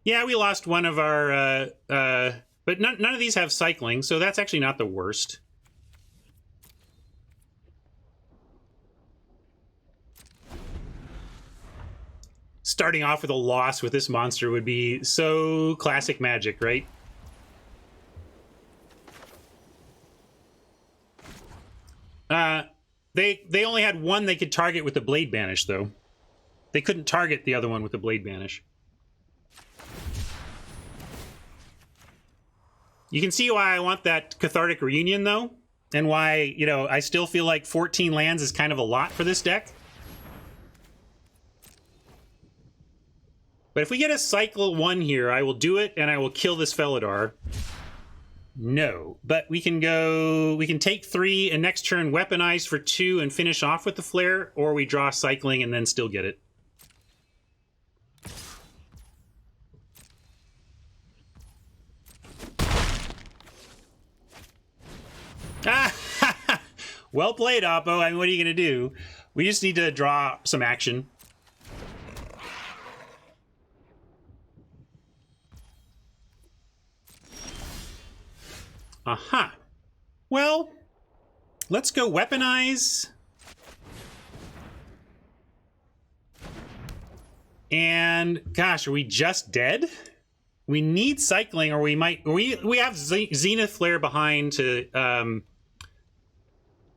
Yeah, we lost one of our, but none of these have cycling, so that's actually not the worst. Starting off with a loss with this monster would be so classic Magic, right? They only had one they could target with the Blade Banish, though. They couldn't target the other one with the Blade Banish. You can see why I want that Cathartic Reunion, though, and why, you know, I still feel like 14 lands is kind of a lot for this deck. But if we get a cycle 1 here, I will do it, and I will kill this Felidar. No. But we can go... We can take 3, and next turn weaponize for 2 and finish off with the Flare, or we draw cycling and then still get it. Ah! Well played, Oppo. I mean, what are you going to do? We just need to draw some action. Aha. Well, let's go weaponize. And gosh, are we just dead? We need cycling, or we might. We have Zenith Flare behind to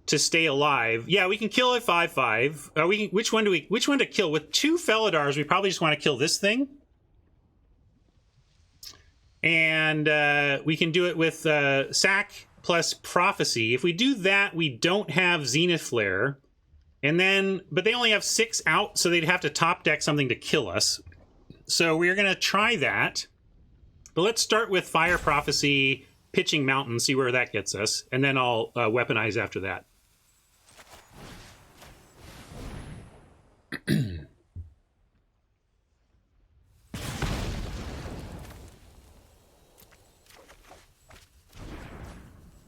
stay alive. Yeah, we can kill a 5/5. We can, which one to kill? With 2 Felidars, we probably just want to kill this thing. And we can do it with Sack plus Prophecy. If we do that, we don't have Zenith Flare. And then, but they only have 6 out, so they'd have to top deck something to kill us. So we're going to try that. But let's start with Fire Prophecy, Pitching Mountain, see where that gets us. And then I'll weaponize after that.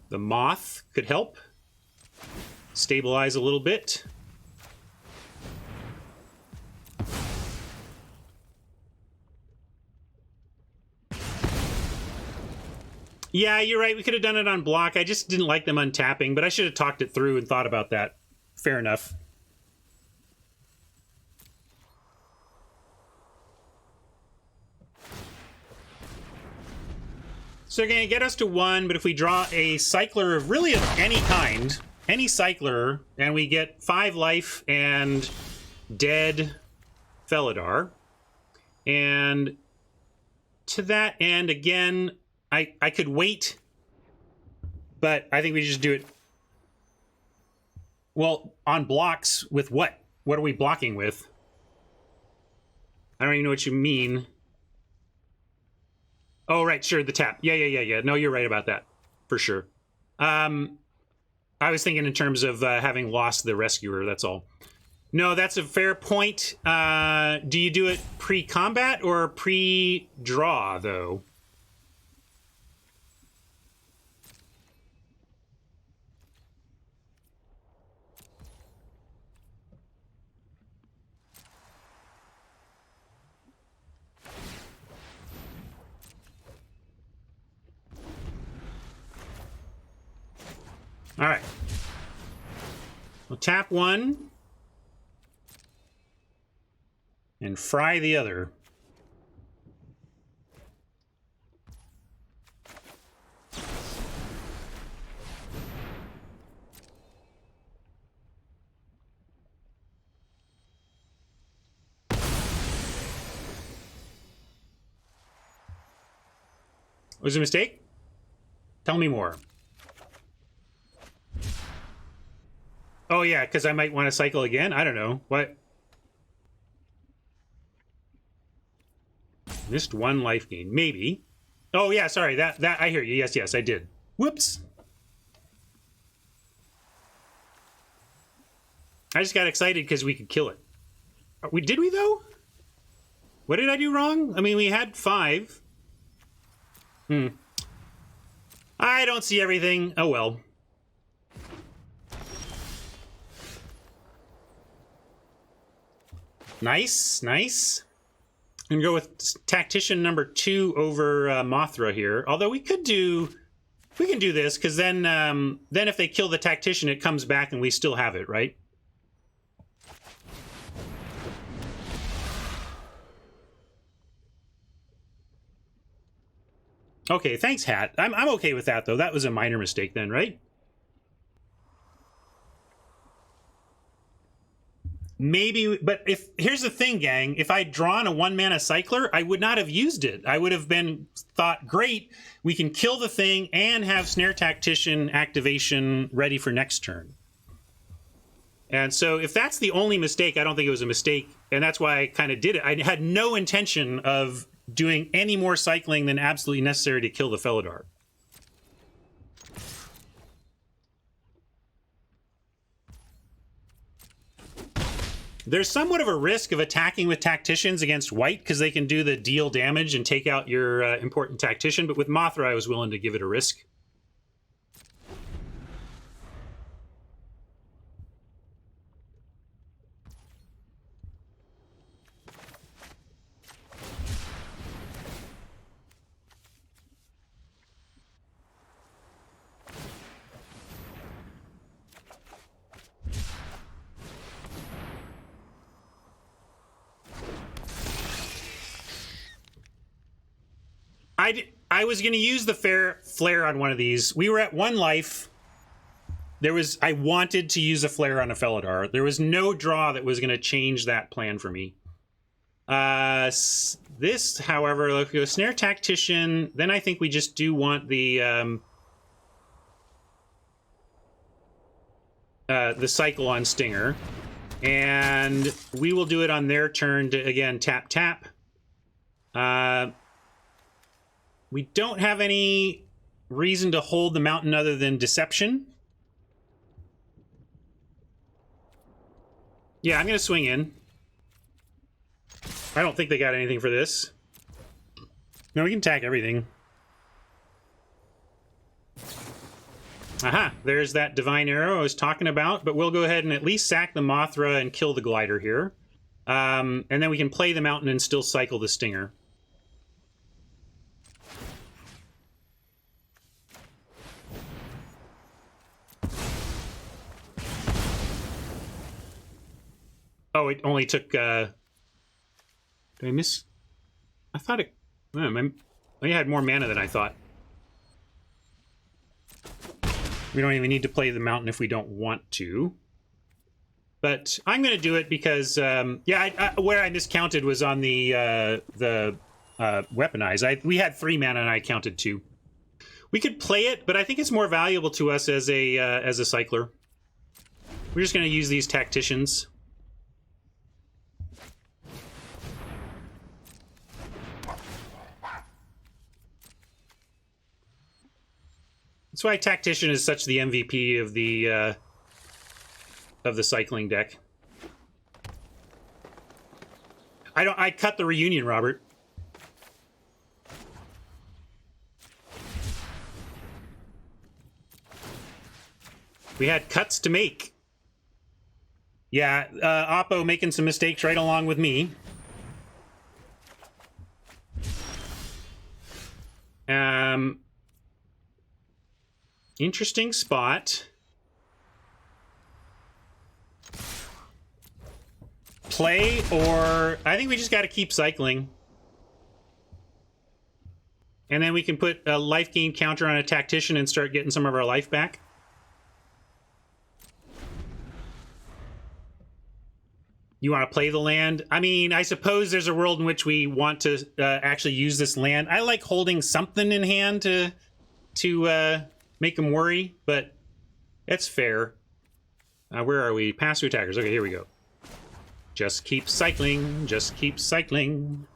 The Moth could help. Stabilize a little bit. Yeah, you're right. We could have done it on block. I just didn't like them untapping, but I should have talked it through and thought about that. Fair enough. So they're going to get us to 1, but if we draw a cycler of really of any kind, any cycler, and we get 5 life and dead Felidar. And to that end, again, I could wait, but I think we just do it. Well, on blocks with what? What are we blocking with? I don't even know what you mean. Oh, right, sure, the tap. Yeah. No, you're right about that, for sure. I was thinking in terms of having lost the Rescuer, that's all. No, that's a fair point. Do you do it pre-combat or pre-draw, though? All right. We'll tap one and fry the other. Was it a mistake? Tell me more. Oh yeah, because I might want to cycle again? I don't know. What? Missed one life gain. Maybe. Oh yeah, sorry. That I hear you. Yes, I did. Whoops. I just got excited because we could kill it. Did we though? What did I do wrong? I mean, we had 5. I don't see everything. Oh well. Nice. I'm gonna go with Tactician number 2 over Mothra here. Although we can do this because then if they kill the Tactician, it comes back and we still have it, right? Okay, thanks, Hat. I'm okay with that though. That was a minor mistake then, right? Maybe, but here's the thing, gang. If I'd drawn a 1-mana cycler, I would not have used it. I would have thought, great, we can kill the thing and have Snare Tactician activation ready for next turn. And so if that's the only mistake, I don't think it was a mistake, and that's why I kind of did it. I had no intention of doing any more cycling than absolutely necessary to kill the Felidar. There's somewhat of a risk of attacking with Tacticians against white because they can do the deal damage and take out your important Tactician, but with Mothra I was willing to give it a risk. I was going to use the flare on one of these. We were at 1 life. I wanted to use a flare on a Felidar. There was no draw that was going to change that plan for me. This, however, let's go Snare Tactician. Then I think we just do want the cycle on Stinger. And we will do it on their turn to, again, tap. We don't have any reason to hold the mountain other than Deception. Yeah, I'm going to swing in. I don't think they got anything for this. No, we can attack everything. Aha, there's that Divine Arrow I was talking about, but we'll go ahead and at least sack the Mothra and kill the Glider here. And then we can play the mountain and still cycle the Stinger. Oh, it only took, did I miss? I thought it, I had more mana than I thought. We don't even need to play the mountain if we don't want to. But I'm going to do it because, yeah, where I miscounted was on the weaponize. We had 3 mana and I counted 2. We could play it, but I think it's more valuable to us as a cycler. We're just going to use these Tacticians. That's why Tactician is such the MVP of the cycling deck. I cut the reunion, Robert. We had cuts to make. Yeah, Oppo making some mistakes right along with me. Interesting spot. play, or I think we just got to keep cycling. And then we can put a life gain counter on a tactician and start getting some of our life back. You want to play the land? I mean, I suppose there's a world in which we want to actually use this land. I like holding something in hand to make them worry, but that's fair. Where are we? Pass to attackers. Okay, here we go. Just keep cycling. Just keep cycling.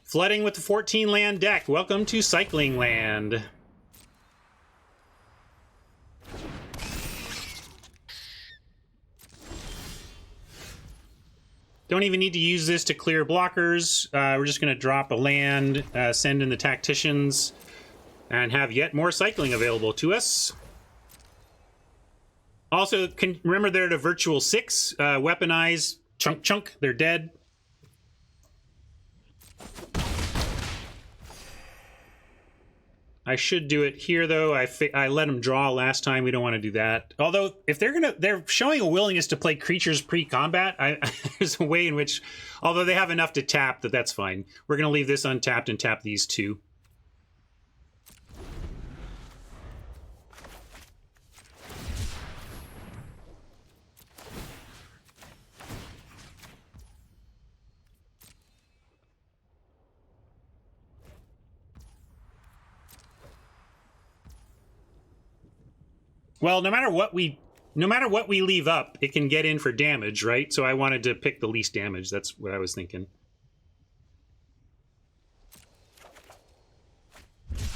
Flooding with the 14 land deck. Welcome to Cycling Land. Don't even need to use this to clear blockers. We're just going to drop a land, send in the tacticians, and have yet more cycling available to us. Also, remember they're at a virtual 6. Weaponize, chunk, chunk, they're dead. I should do it here, though. I let them draw last time. We don't want to do that. Although, if they're showing a willingness to play creatures pre-combat, there's a way in which, although they have enough to tap, that's fine. We're going to leave this untapped and tap these two. Well, no matter what we leave up, it can get in for damage, right? So I wanted to pick the least damage. That's what I was thinking.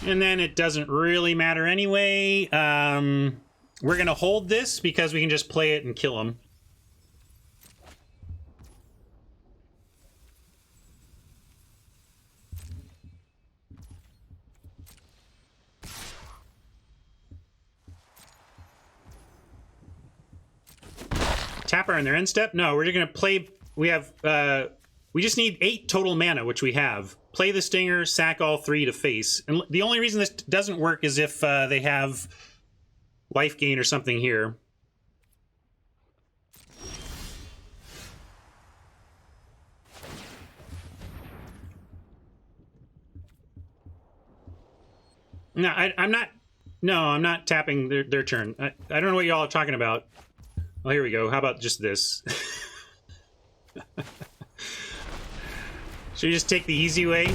And then it doesn't really matter anyway. We're going to hold this because we can just play it and kill them. Tapper in their end step? No, we're just going to play... we just need 8 total mana, which we have. Play the Stinger, sack all 3 to face. And the only reason this doesn't work is if they have life gain or something here. No, I'm not... No, I'm not tapping their turn. I don't know what y'all are talking about. Oh, here we go. How about just this? Should we just take the easy way?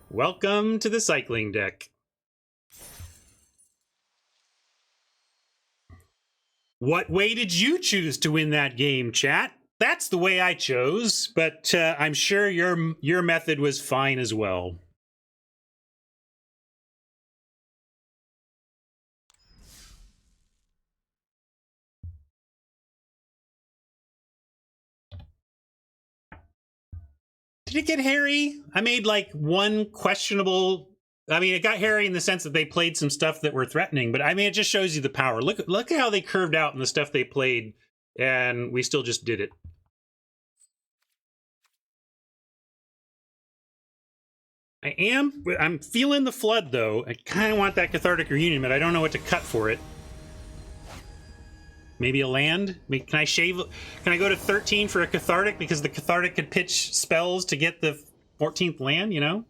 Welcome to the cycling deck. What way did you choose to win that game, chat? That's the way I chose, but I'm sure your method was fine as well. Did it get hairy? I made like one questionable... I mean, it got hairy in the sense that they played some stuff that were threatening, but I mean, it just shows you the power. Look at how they curved out in the stuff they played, and we still just did it. I'm feeling the flood, though. I kind of want that Cathartic Reunion, but I don't know what to cut for it. Maybe a land? I mean, can I go to 13 for a Cathartic? Because the Cathartic could pitch spells to get the 14th land, you know?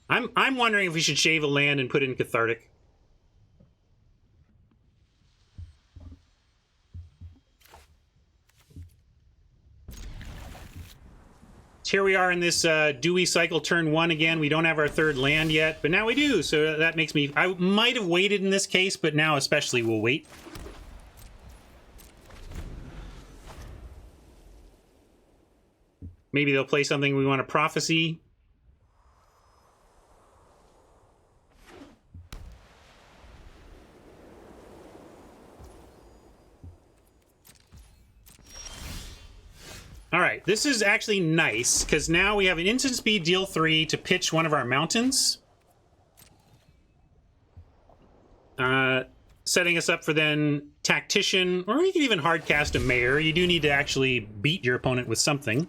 I'm wondering if we should shave a land and put in Cathartic. Here we are in this do we cycle turn 1 again. We don't have our 3rd land yet, but now we do. So that makes me... I might have waited in this case, but now especially we'll wait. Maybe they'll play something we want to prophecy. All right, this is actually nice, because now we have an instant speed deal 3 to pitch one of our mountains. setting us up for then Tactician, or you can even hardcast a Mayor. You do need to actually beat your opponent with something.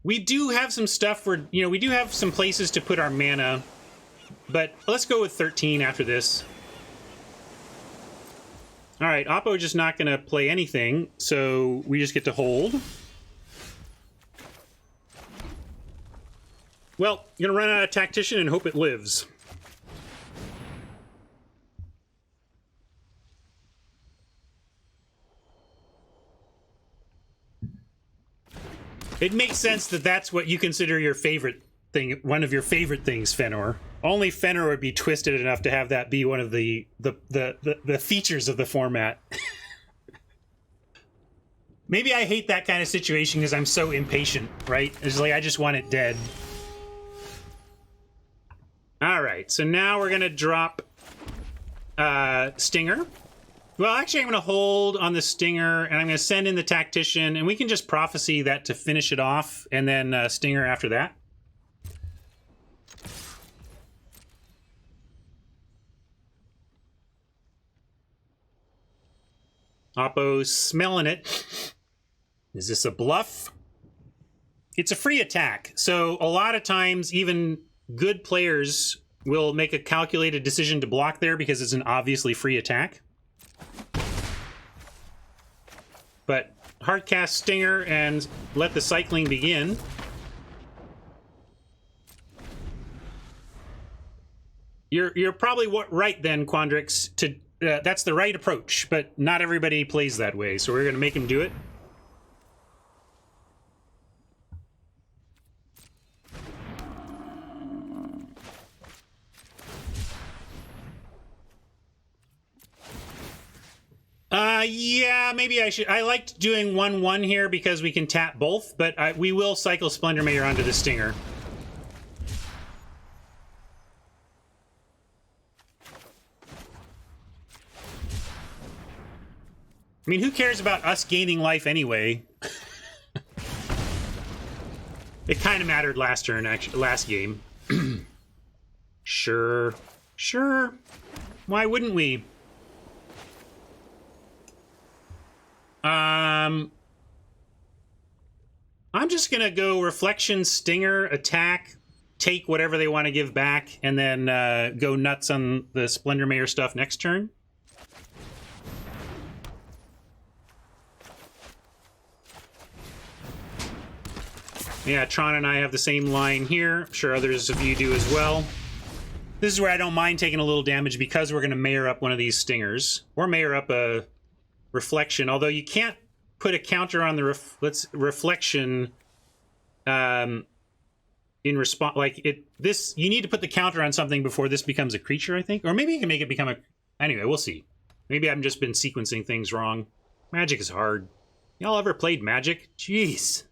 We do have some stuff where, you know, we do have some places to put our mana, but let's go with 13 after this. All right, Oppo just not going to play anything, so we just get to hold. Well, you're going to run out of Tactician and hope it lives. It makes sense that that's what you consider your favorite thing, one of your favorite things, Fëanor. Only Fëanor would be twisted enough to have that be one of the features of the format. Maybe I hate that kind of situation because I'm so impatient, right? It's like I just want it dead. All right, so now we're gonna drop Stinger. Well, actually, I'm going to hold on the Stinger, and I'm going to send in the Tactician, and we can just Prophecy that to finish it off, and then Stinger after that. Oppo's smelling it. Is this a bluff? It's a free attack, so a lot of times, even good players will make a calculated decision to block there because it's an obviously free attack. But hardcast Stinger and let the cycling begin. You're probably right then, Quandrix. That's the right approach, but not everybody plays that way, so we're going to make him do it. Yeah, maybe I should. I liked doing 1/1 here because we can tap both, but we will cycle Splendor Mayor onto the Stinger. I mean, who cares about us gaining life anyway? It kind of mattered last turn, actually, last game. Sure. Why wouldn't we? I'm just gonna go Reflection, Stinger, attack, take whatever they want to give back, and then go nuts on the Splendor Mayor stuff next turn. Yeah, Tron and I have the same line here. I'm sure others of you do as well. This is where I don't mind taking a little damage because we're going to Mayor up one of these Stingers. Or Mayor up a Reflection, although you can't put a counter on the Reflection in response. Like, you need to put the counter on something before this becomes a creature, I think. Or maybe you can make it become a... Anyway, we'll see. Maybe I've just been sequencing things wrong. Magic is hard. Y'all ever played Magic? Jeez.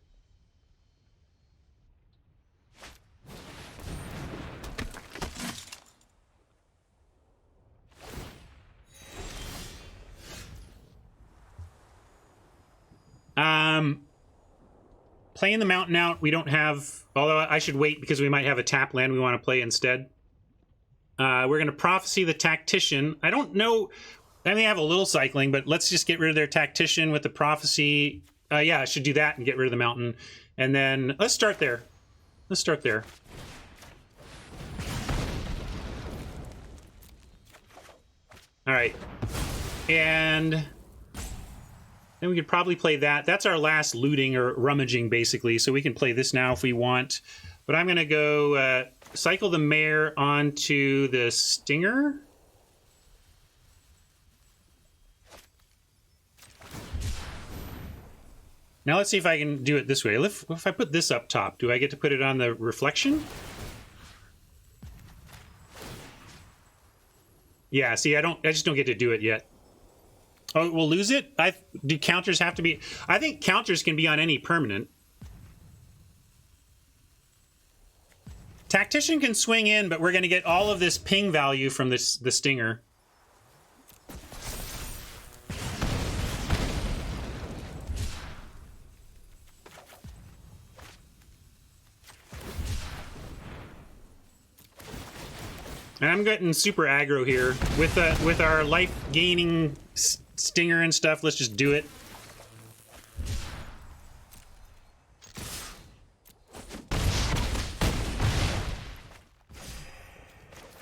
Playing the Mountain out, we don't have... Although I should wait because we might have a tap land we want to play instead. We're going to Prophecy the Tactician. I don't know... I may have a little cycling, but let's just get rid of their Tactician with the Prophecy. Yeah, I should do that and get rid of the Mountain. And then... Let's start there. Let's start there. Alright. And... then we could probably play that. That's our last looting or rummaging, basically. So we can play this now if we want. But I'm going to go cycle the Mayor onto the Stinger. Now let's see if I can do it this way. If I put this up top, do I get to put it on the Reflection? Yeah, see, I just don't get to do it yet. Oh, we'll lose it? Do counters have to be... I think counters can be on any permanent. Tactician can swing in, but we're going to get all of this ping value from the Stinger. And I'm getting super aggro here. With our life-gaining stinger and stuff, let's just do it.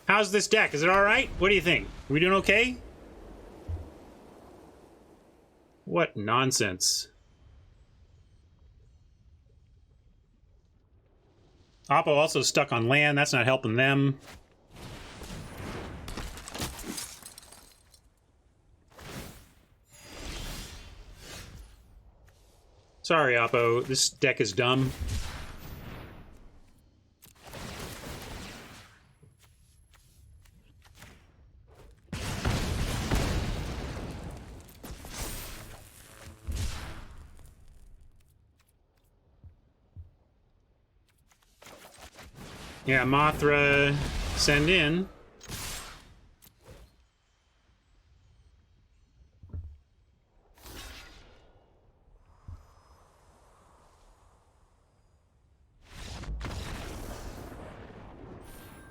How's this deck? Is it alright? What do you think? Are we doing okay? What nonsense. Oppo also stuck on land. That's not helping them. Sorry, Oppo. This deck is dumb. Yeah, Mothra, send in.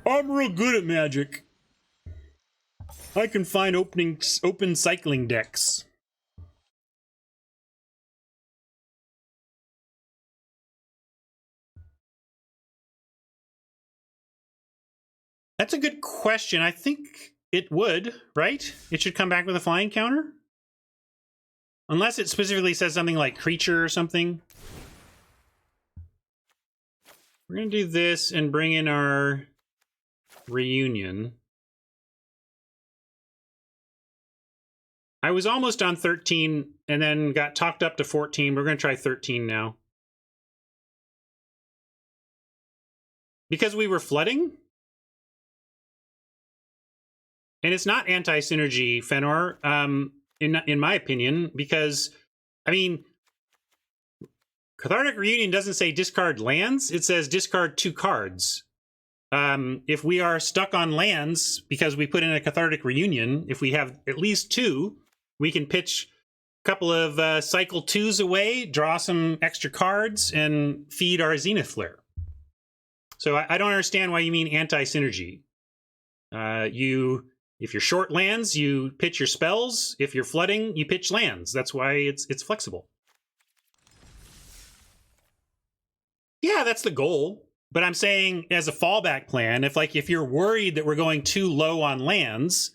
I'm real good at Magic. I can find open cycling decks. That's a good question. I think it would, right? It should come back with a flying counter? Unless it specifically says something like creature or something. We're going to do this and bring in our reunion. I was almost on 13 and then got talked up to 14. We're going to try 13 now. Because we were flooding? And it's not anti-synergy, Fenor, in my opinion, because, I mean, Cathartic Reunion doesn't say discard lands. It says discard 2 cards. If we are stuck on lands because we put in a Cathartic Reunion, if we have at least 2, we can pitch a couple of cycle 2s away, draw some extra cards, and feed our Zenith Flare. So I don't understand why you mean anti-synergy. If you're short lands, you pitch your spells. If you're flooding, you pitch lands. That's why it's flexible. Yeah, that's the goal. But I'm saying as a fallback plan, if you're worried that we're going too low on lands,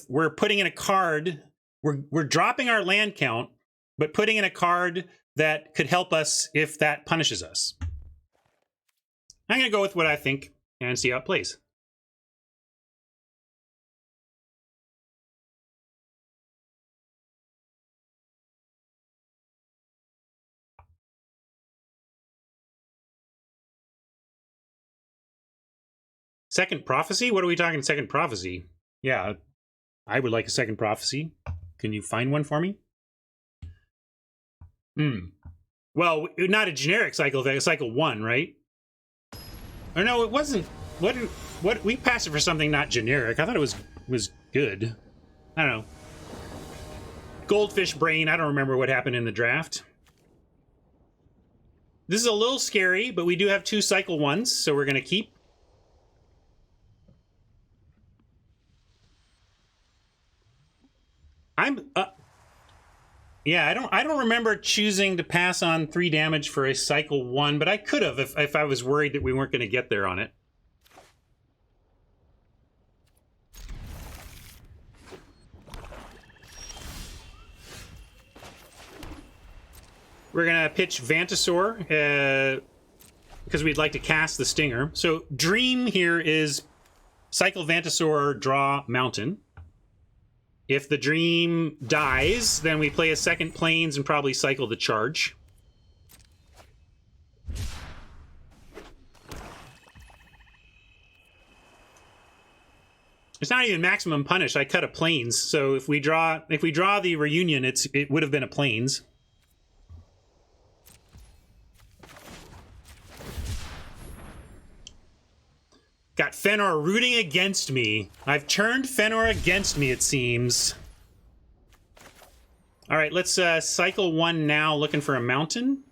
we're putting in a card. We're dropping our land count, but putting in a card that could help us if that punishes us. I'm going to go with what I think and see how it plays. Second Prophecy? What are we talking Second Prophecy? Yeah, I would like a Second Prophecy. Can you find one for me? Well, not a generic cycle thing, cycle 1, right? Or no, it wasn't. What we passed it for something not generic. I thought it was good. I don't know. Goldfish brain, I don't remember what happened in the draft. This is a little scary, but we do have 2 cycle 1s, so we're going to keep. Yeah, I don't remember choosing to pass on 3 damage for a cycle 1, but I could have if I was worried that we weren't going to get there on it. We're going to pitch Vantasaur because we'd like to cast the Stinger. So Dream here is cycle Vantasaur, draw Mountain. If the Dream dies, then we play a second Plains and probably cycle the Charge. It's not even maximum punish. I cut a Plains, so if we draw the Reunion, it would have been a Plains. Got Fenor rooting against me. I've turned Fenor against me, it seems. All right, let's cycle 1 now, looking for a mountain.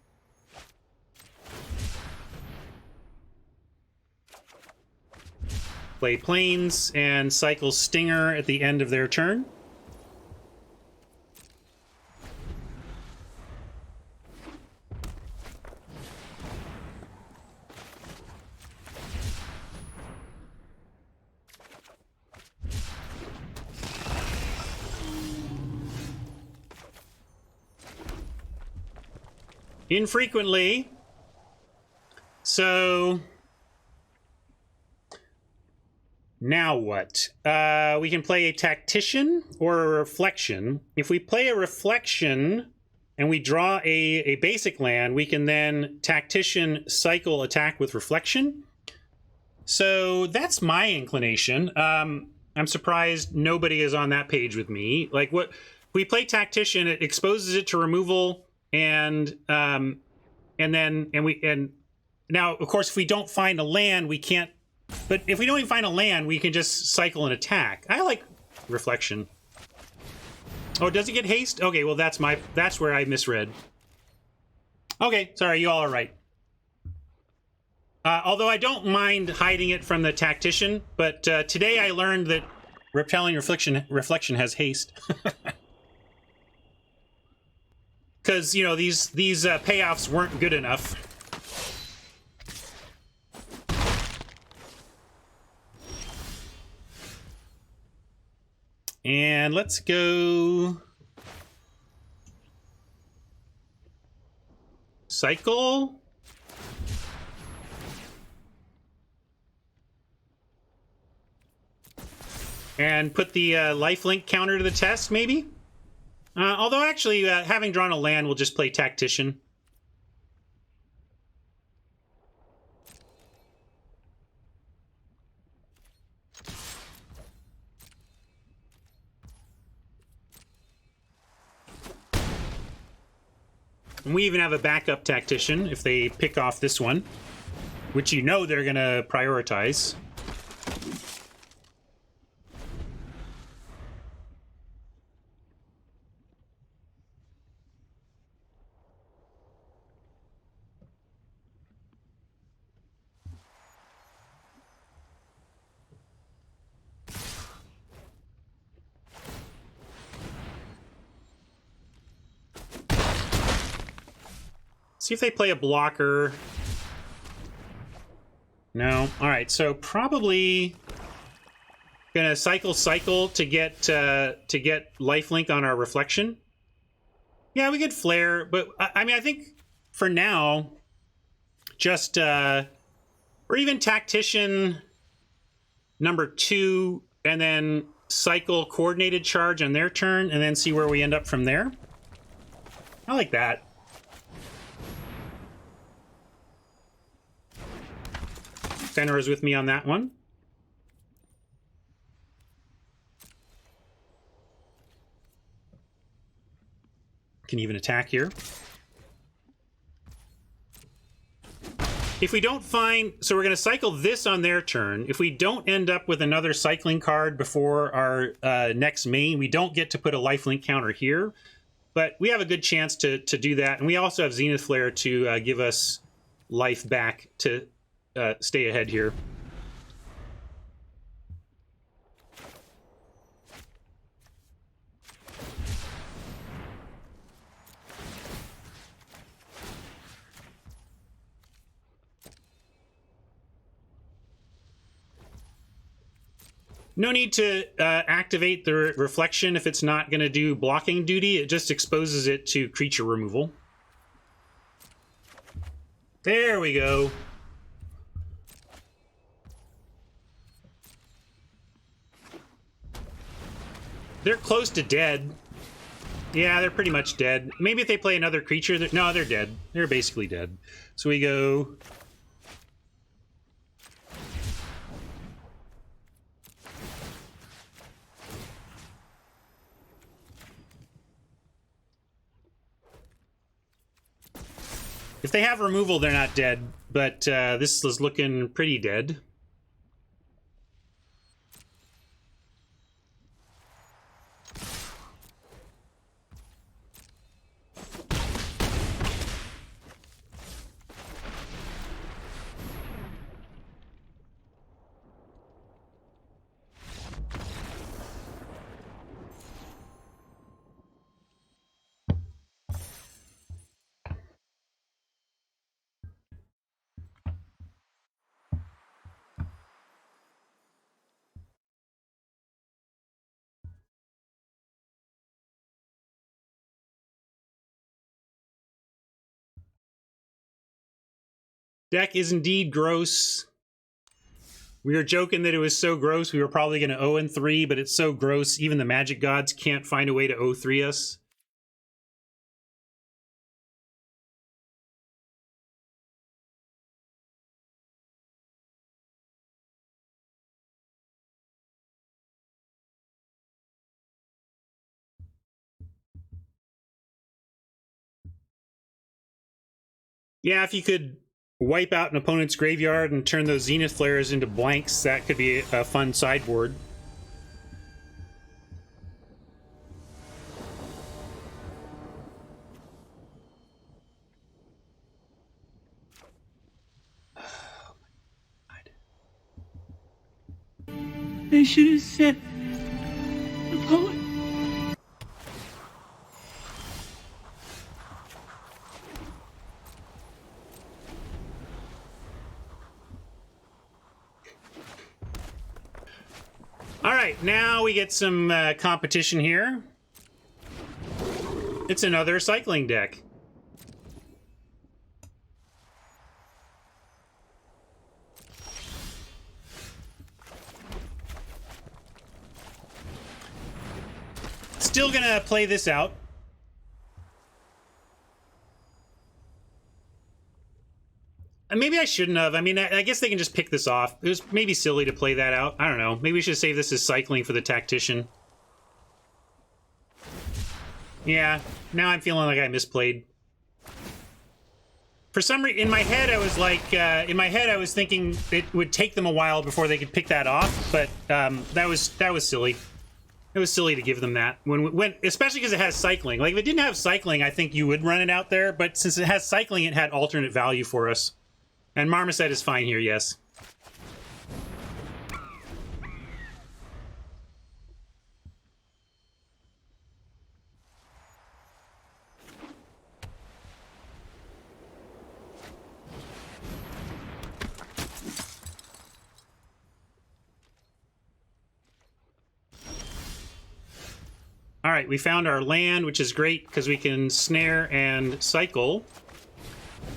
play Plains and cycle Stinger at the end of their turn. Infrequently. So now what? We can play a Tactician or a Reflection. If we play a Reflection and we draw a basic land, we can then Tactician cycle attack with Reflection. So that's my inclination. I'm surprised nobody is on that page with me. Like, what if we play Tactician, it exposes it to removal, and now, of course, if we don't find a land, we can't. But if we don't even find a land, we can just cycle an attack. I like Reflection. Oh, does it get haste? Okay, well, that's where I misread. Okay, sorry, you all are right. Although I don't mind hiding it from the Tactician, but today I learned that Repelling Reflection has haste. Because, you know, these payoffs weren't good enough. And let's go cycle. And put the lifelink counter to the test, maybe? Although, actually, having drawn a land, we'll just play Tactician. And we even have a backup Tactician if they pick off this one, which you know they're going to prioritize. See if they play a blocker. No. All right. So probably gonna cycle to get lifelink on our Reflection. Yeah, we could flare, but I mean, I think for now, just or even Tactician #2, and then cycle Coordinated Charge on their turn, and then see where we end up from there. I like that. Fenrir is with me on that one. Can even attack here. If we don't find... So we're going to cycle this on their turn. If we don't end up with another cycling card before our next main, we don't get to put a lifelink counter here. But we have a good chance to do that. And we also have Zenith Flare to give us life back to... stay ahead here. No need to activate the Reflection if it's not going to do blocking duty. It just exposes it to creature removal. There we go. They're close to dead. Yeah, they're pretty much dead. Maybe if they play another creature... No, they're dead. They're basically dead. So we go... If they have removal, they're not dead. But this is looking pretty dead. Deck is indeed gross. We were joking that it was so gross we were probably going to 0-3, but it's so gross even the Magic gods can't find a way to 0-3 us. Yeah, if you could wipe out an opponent's graveyard and turn those Zenith Flares into blanks, that could be a fun sideboard. They should have said the poet. All right, now we get some competition here. It's another cycling deck. Still gonna play this out. Maybe I shouldn't have. I mean, I guess they can just pick this off. It was maybe silly to play that out. I don't know. Maybe we should save this as cycling for the Tactician. Yeah, now I'm feeling like I misplayed. For some reason, in my head, I was like, I was thinking it would take them a while before they could pick that off, but that was silly. It was silly to give them that when especially because it has cycling. Like if it didn't have cycling, I think you would run it out there. But since it has cycling, it had alternate value for us. And Marmoset is fine here, yes. All right, we found our land, which is great because we can snare and cycle.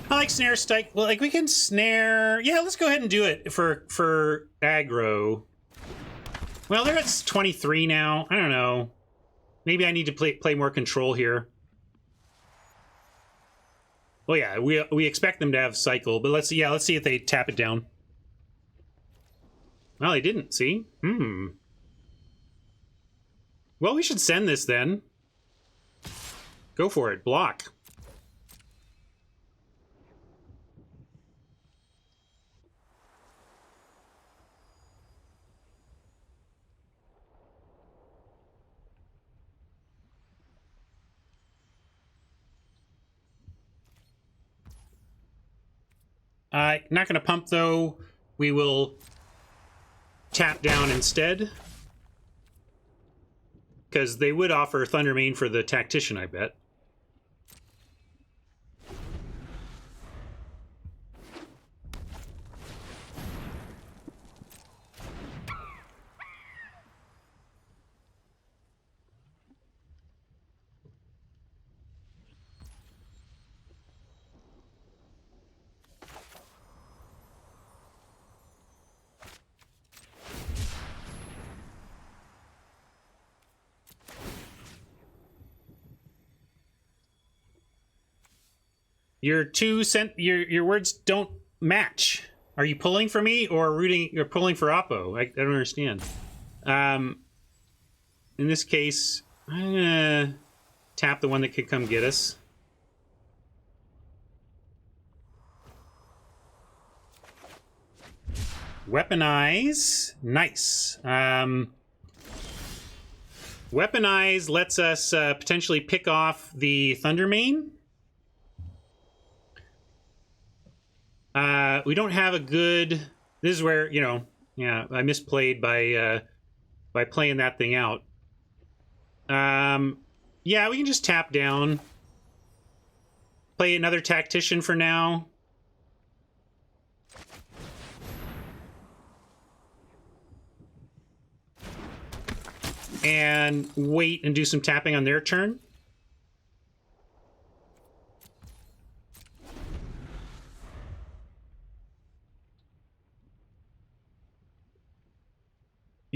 I like snare strike. Well, like we can snare. Yeah, let's go ahead and do it for aggro. Well, they're at 23 now. I don't know. Maybe I need to play more control here. Well, yeah, we expect them to have cycle, but let's see if they tap it down. Well, they didn't. See? Well, we should send this then. Go for it. Block. Not going to pump, though. We will tap down instead. Because they would offer Thundermane for the Tactician, I bet. Your words don't match. Are you pulling for me or rooting? You're pulling for Oppo. I don't understand. In this case, I'm gonna tap the one that could come get us. Weaponize, nice. Weaponize lets us potentially pick off the Thundermane. We don't have a good... This is where, you know, yeah, I misplayed by playing that thing out. Yeah, we can just tap down. Play another Tactician for now. And wait and do some tapping on their turn.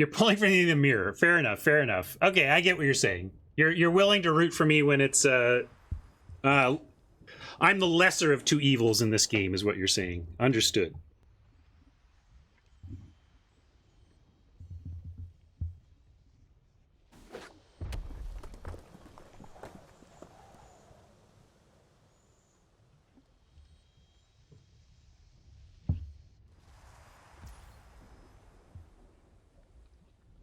You're pulling for the mirror. Fair enough. Fair enough. Okay, I get what you're saying. You're willing to root for me when it's I'm the lesser of two evils in this game, is what you're saying. Understood.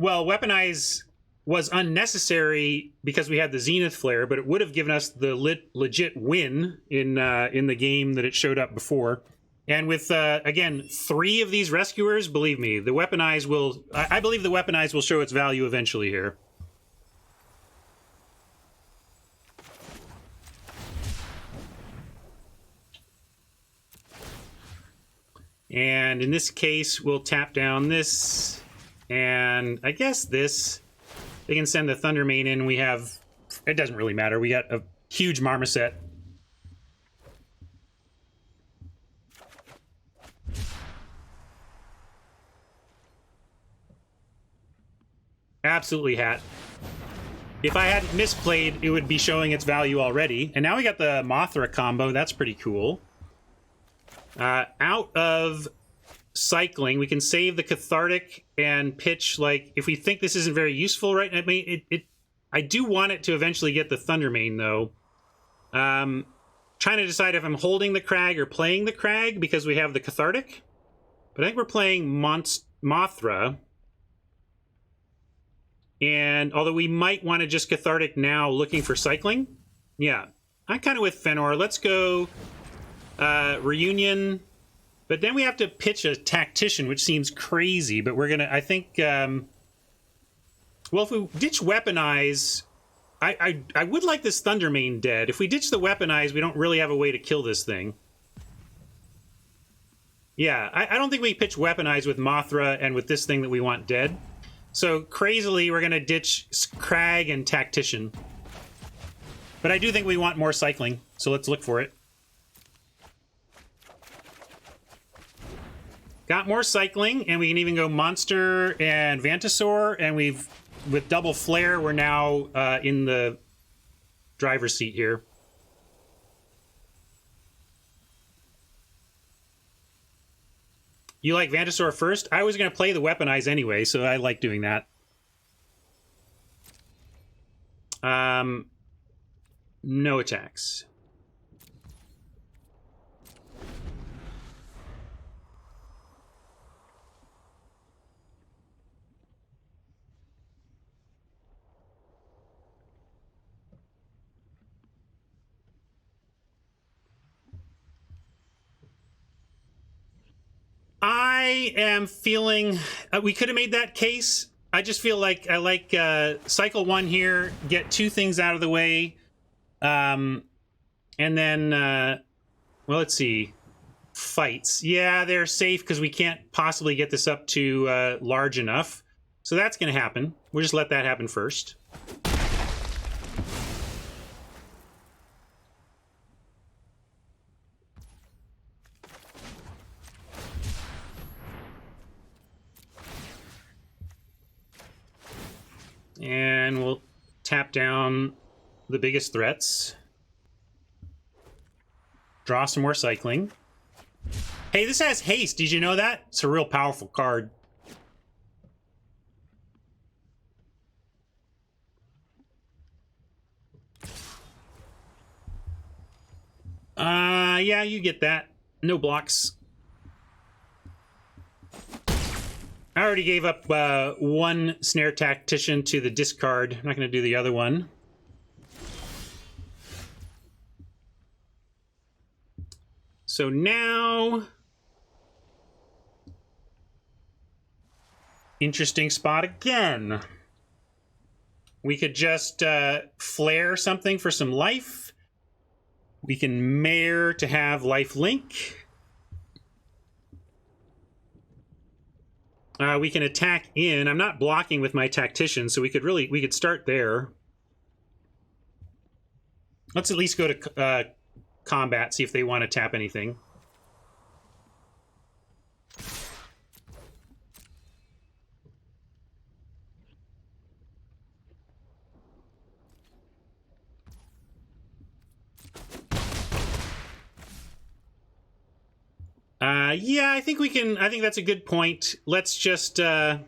Well, Weaponize was unnecessary because we had the Zenith Flare, but it would have given us the legit win in the game that it showed up before. And with, again, 3 of these Rescuers, believe me, the Weaponize will... I believe the Weaponize will show its value eventually here. And in this case, we'll tap down this... And I guess this, they can send the Thundermane in. We have, it doesn't really matter. We got a huge Marmoset. Absolutely hat. If I hadn't misplayed, it would be showing its value already. And now we got the Mothra combo. That's pretty cool. Out of cycling, we can save the Cathartic and pitch, like, if we think this isn't very useful, right? I mean, I do want it to eventually get the Thundermane, though. Trying to decide if I'm holding the Crag or playing the Crag because we have the Cathartic. But I think we're playing Mothra. And although we might want to just Cathartic now looking for cycling. Yeah, I'm kind of with Fenor. Let's go Reunion. But then we have to pitch a Tactician, which seems crazy. But we're going to, I think, well, if we ditch Weaponize, I would like this Thundermane dead. If we ditch the Weaponize, we don't really have a way to kill this thing. Yeah, I don't think we pitch Weaponize with Mothra and with this thing that we want dead. So, crazily, we're going to ditch Crag and Tactician. But I do think we want more cycling, so let's look for it. Got more cycling, and we can even go Monster and Vantasaur, and we've, with double Flare, we're now in the driver's seat here. You like Vantasaur first? I was going to play the Weaponize anyway, so I like doing that. No attacks. I am feeling we could have made that case. I just feel like I like cycle 1 here, get 2 things out of the way, and then well, let's see, fights. Yeah, they're safe because we can't possibly get this up to large enough, so that's going to happen. We'll just let that happen first. And we'll tap down the biggest threats. Draw some more cycling. Hey, this has haste. Did you know that? It's a real powerful card. Yeah, you get that. No blocks. I already gave up 1 Snare Tactician to the discard. I'm not going to do the other one. So now... Interesting spot again. We could just flare something for some life. We can Mare to have life link. We can attack in. I'm not blocking with my Tactician, so we could start there. Let's at least go to combat, see if they want to tap anything. Yeah, I think we can. I think that's a good point. Let's just. Yeah,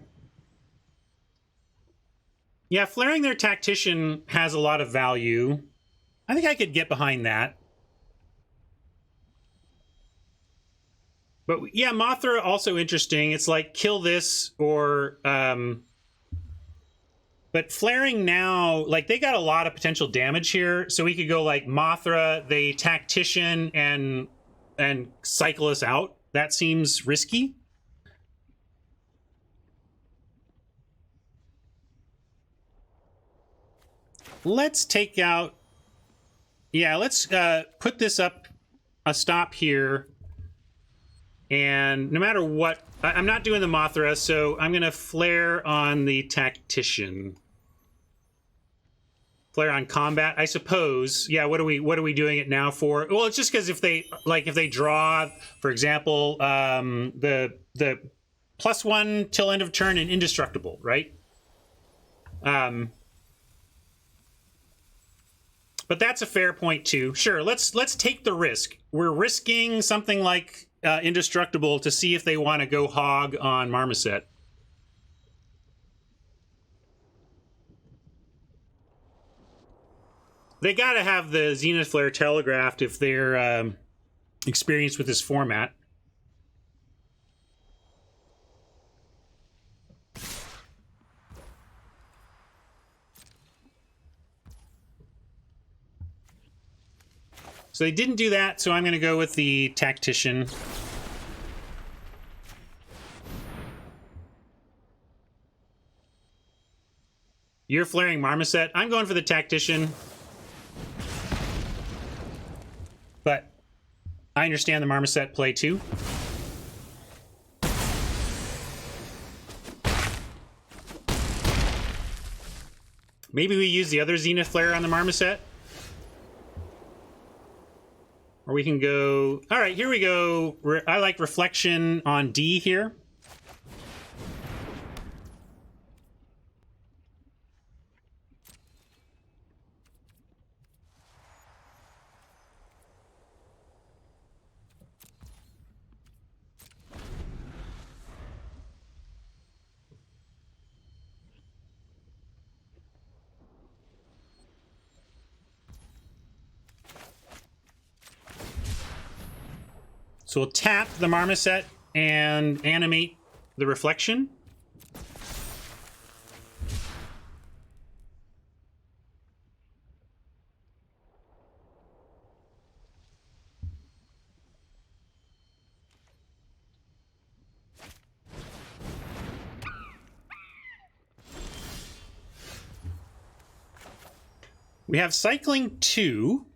flaring their tactician has a lot of value. I think I could get behind that. But yeah, Mothra also interesting. It's like kill this or. But flaring now, like they got a lot of potential damage here, so we could go like Mothra, the tactician, and cycle us out. That seems risky. Let's take out. Yeah, let's put this up a stop here. And no matter what, I'm not doing the Mothra, so I'm going to flare on the tactician. Flare on combat, I suppose. Yeah, what are we doing it now for? Well, it's just because if they draw, for example, the +1 till end of turn and indestructible, right? But that's a fair point too. Sure, let's take the risk. We're risking something like indestructible to see if they want to go hog on Marmoset. They got to have the Zenith Flare telegraphed if they're experienced with this format. So they didn't do that, so I'm going to go with the tactician. You're flaring Marmoset. I'm going for the tactician. But I understand the Marmoset play too. Maybe we use the other Zenith Flare on the Marmoset. Or we can go... All right, here we go. I like Reflection on D here. So we'll tap the Marmoset and animate the Reflection. We have cycling 2.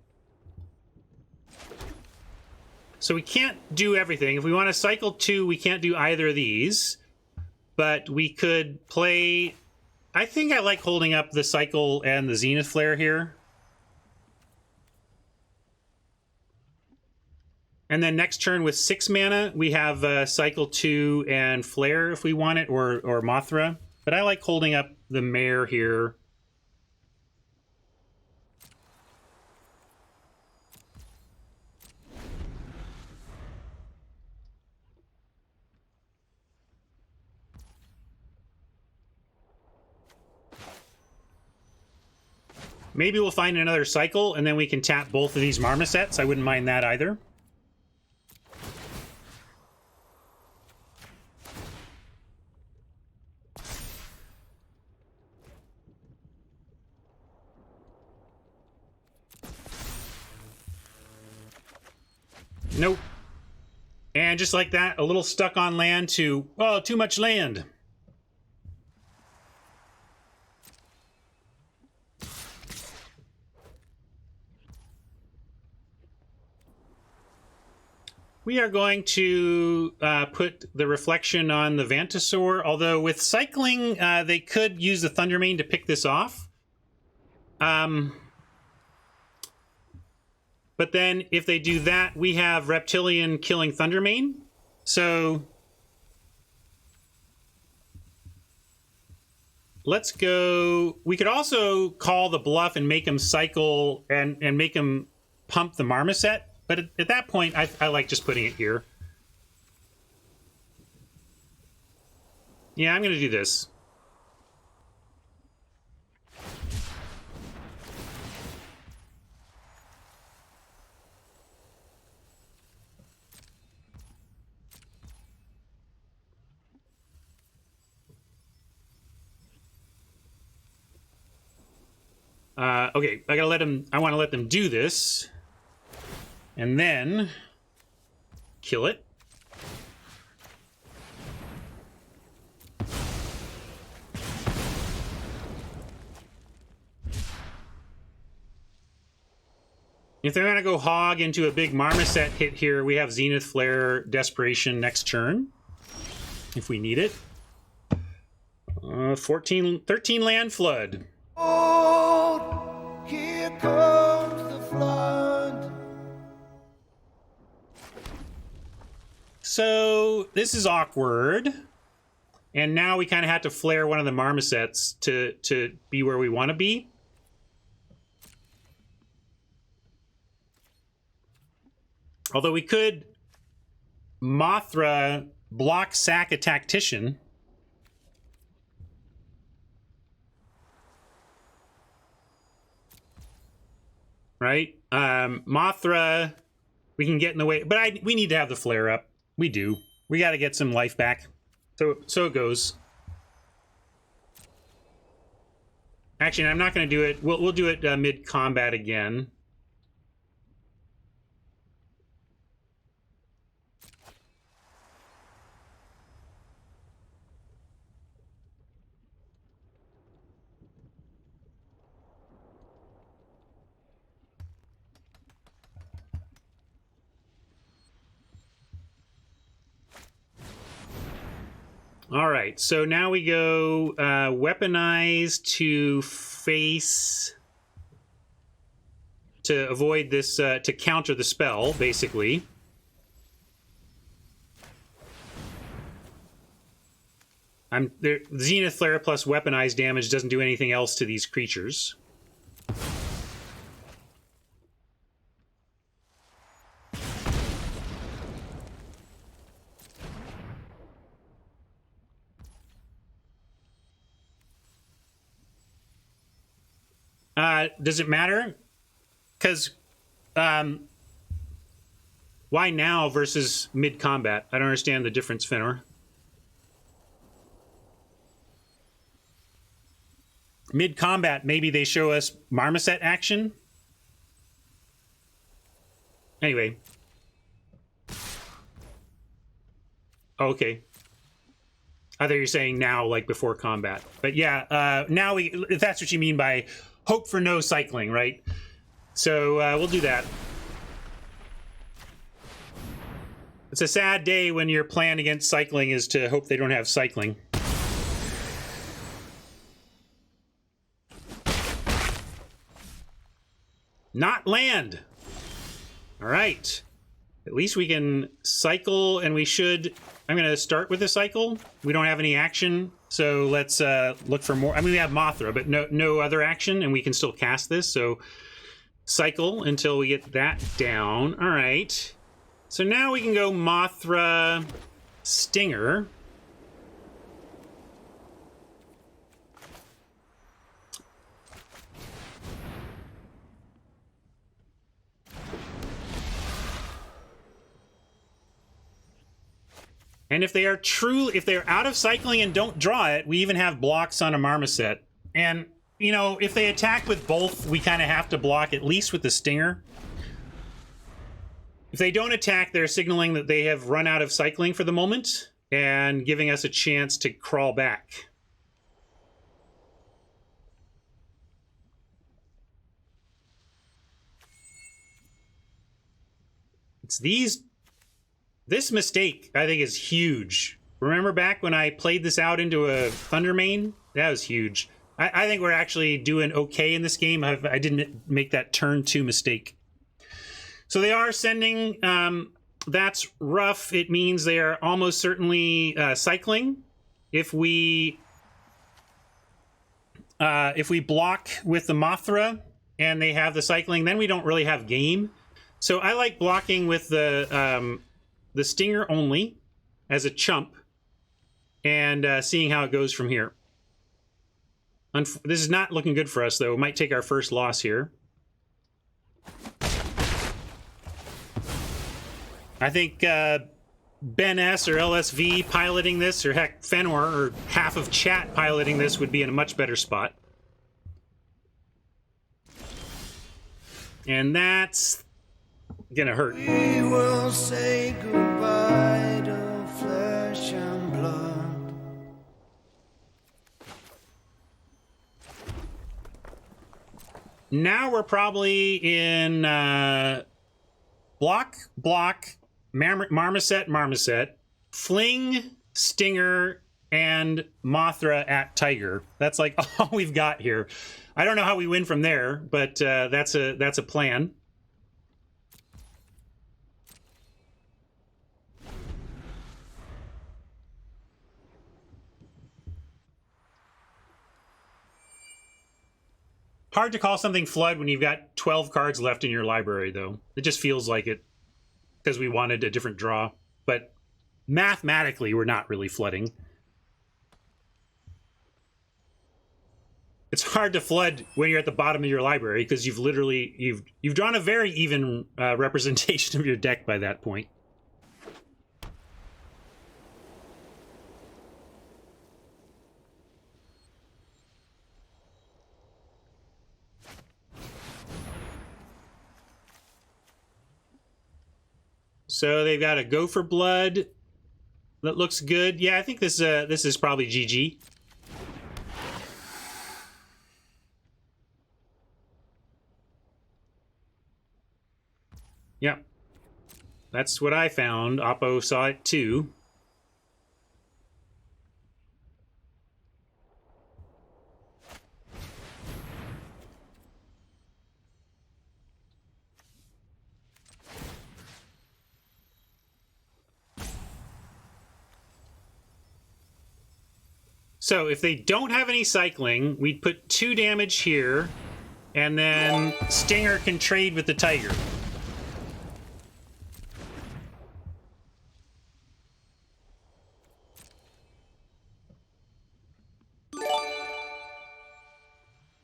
So we can't do everything. If we want to cycle 2, we can't do either of these. But we could play... I think I like holding up the cycle and the Zenith Flare here. And then next turn with 6 mana, we have cycle 2 and Flare if we want it, or Mothra. But I like holding up the Mare here. Maybe we'll find another cycle, and then we can tap both of these Marmosets. I wouldn't mind that either. Nope. And just like that, a little stuck on land to, oh, too much land. We are going to put the Reflection on the Vantasaur, although with cycling, they could use the Thundermane to pick this off. But then if they do that, we have Reptilian killing Thundermane. So let's go. We could also call the bluff and make him cycle and make him pump the Marmoset. But at that point, I like just putting it here. Yeah, I'm going to do this. Okay, I gotta let them. I want to let them do this, and then kill it. If they're gonna go hog into a big Marmoset hit here, we have Zenith Flare Desperation next turn, if we need it. 13 land flood. Oh, here comes the flood. So this is awkward, and now we kind of have to flare one of the Marmosets to be where we want to be. Although we could Mothra block sack a Tactician. Right? Mothra, we can get in the way, but we need to have the flare up. We do. We got to get some life back. So it goes. Actually, I'm not going to do it. We'll do it mid combat again. All right, so now we go weaponize to face to avoid this, to counter the spell, basically. Zenith Flare plus weaponized damage doesn't do anything else to these creatures. Does it matter? Because why now versus mid-combat? I don't understand the difference, Fenor. Mid-combat, maybe they show us Marmoset action? Anyway. Okay. I thought you were saying now, like before combat. But yeah, now if that's what you mean by hope for no cycling, right? So we'll do that. It's a sad day when your plan against cycling is to hope they don't have cycling. Not land. All right. At least we can cycle, and we should... I'm going to start with a cycle. We don't have any action, so let's look for more. I mean, we have Mothra, but no other action, and we can still cast this, so cycle until we get that down. All right. So now we can go Mothra Stinger. And if they are out of cycling and don't draw it, we even have blocks on a Marmoset. And, you know, if they attack with both, we kind of have to block at least with the Stinger. If they don't attack, they're signaling that they have run out of cycling for the moment and giving us a chance to crawl back. It's this mistake, I think, is huge. Remember back when I played this out into a Thundermane? That was huge. I think we're actually doing okay in this game. I didn't make that turn 2 mistake. So they are sending... that's rough. It means they are almost certainly cycling. If we block with the Mothra and they have the cycling, then we don't really have game. So I like blocking with the Stinger only as a chump. and seeing how it goes from here. This is not looking good for us, though. We might take our first loss here. I think Ben S. or LSV piloting this, or heck, Fenor, or half of chat piloting this would be in a much better spot. And that's gonna hurt. We will say goodbye to flesh and blood. Now we're probably in block, Marmoset, Fling, Stinger, and Mothra at Tiger. That's like all we've got here. I don't know how we win from there, but that's a plan. Hard to call something flood when you've got 12 cards left in your library, though. It just feels like it because we wanted a different draw. But mathematically, we're not really flooding. It's hard to flood when you're at the bottom of your library because you've drawn a very even representation of your deck by that point. So they've got a Go for Blood that looks good. Yeah, I think this is probably GG. Yep. That's what I found. Oppo saw it too. So if they don't have any cycling, we'd put 2 damage here, and then Stinger can trade with the Tiger.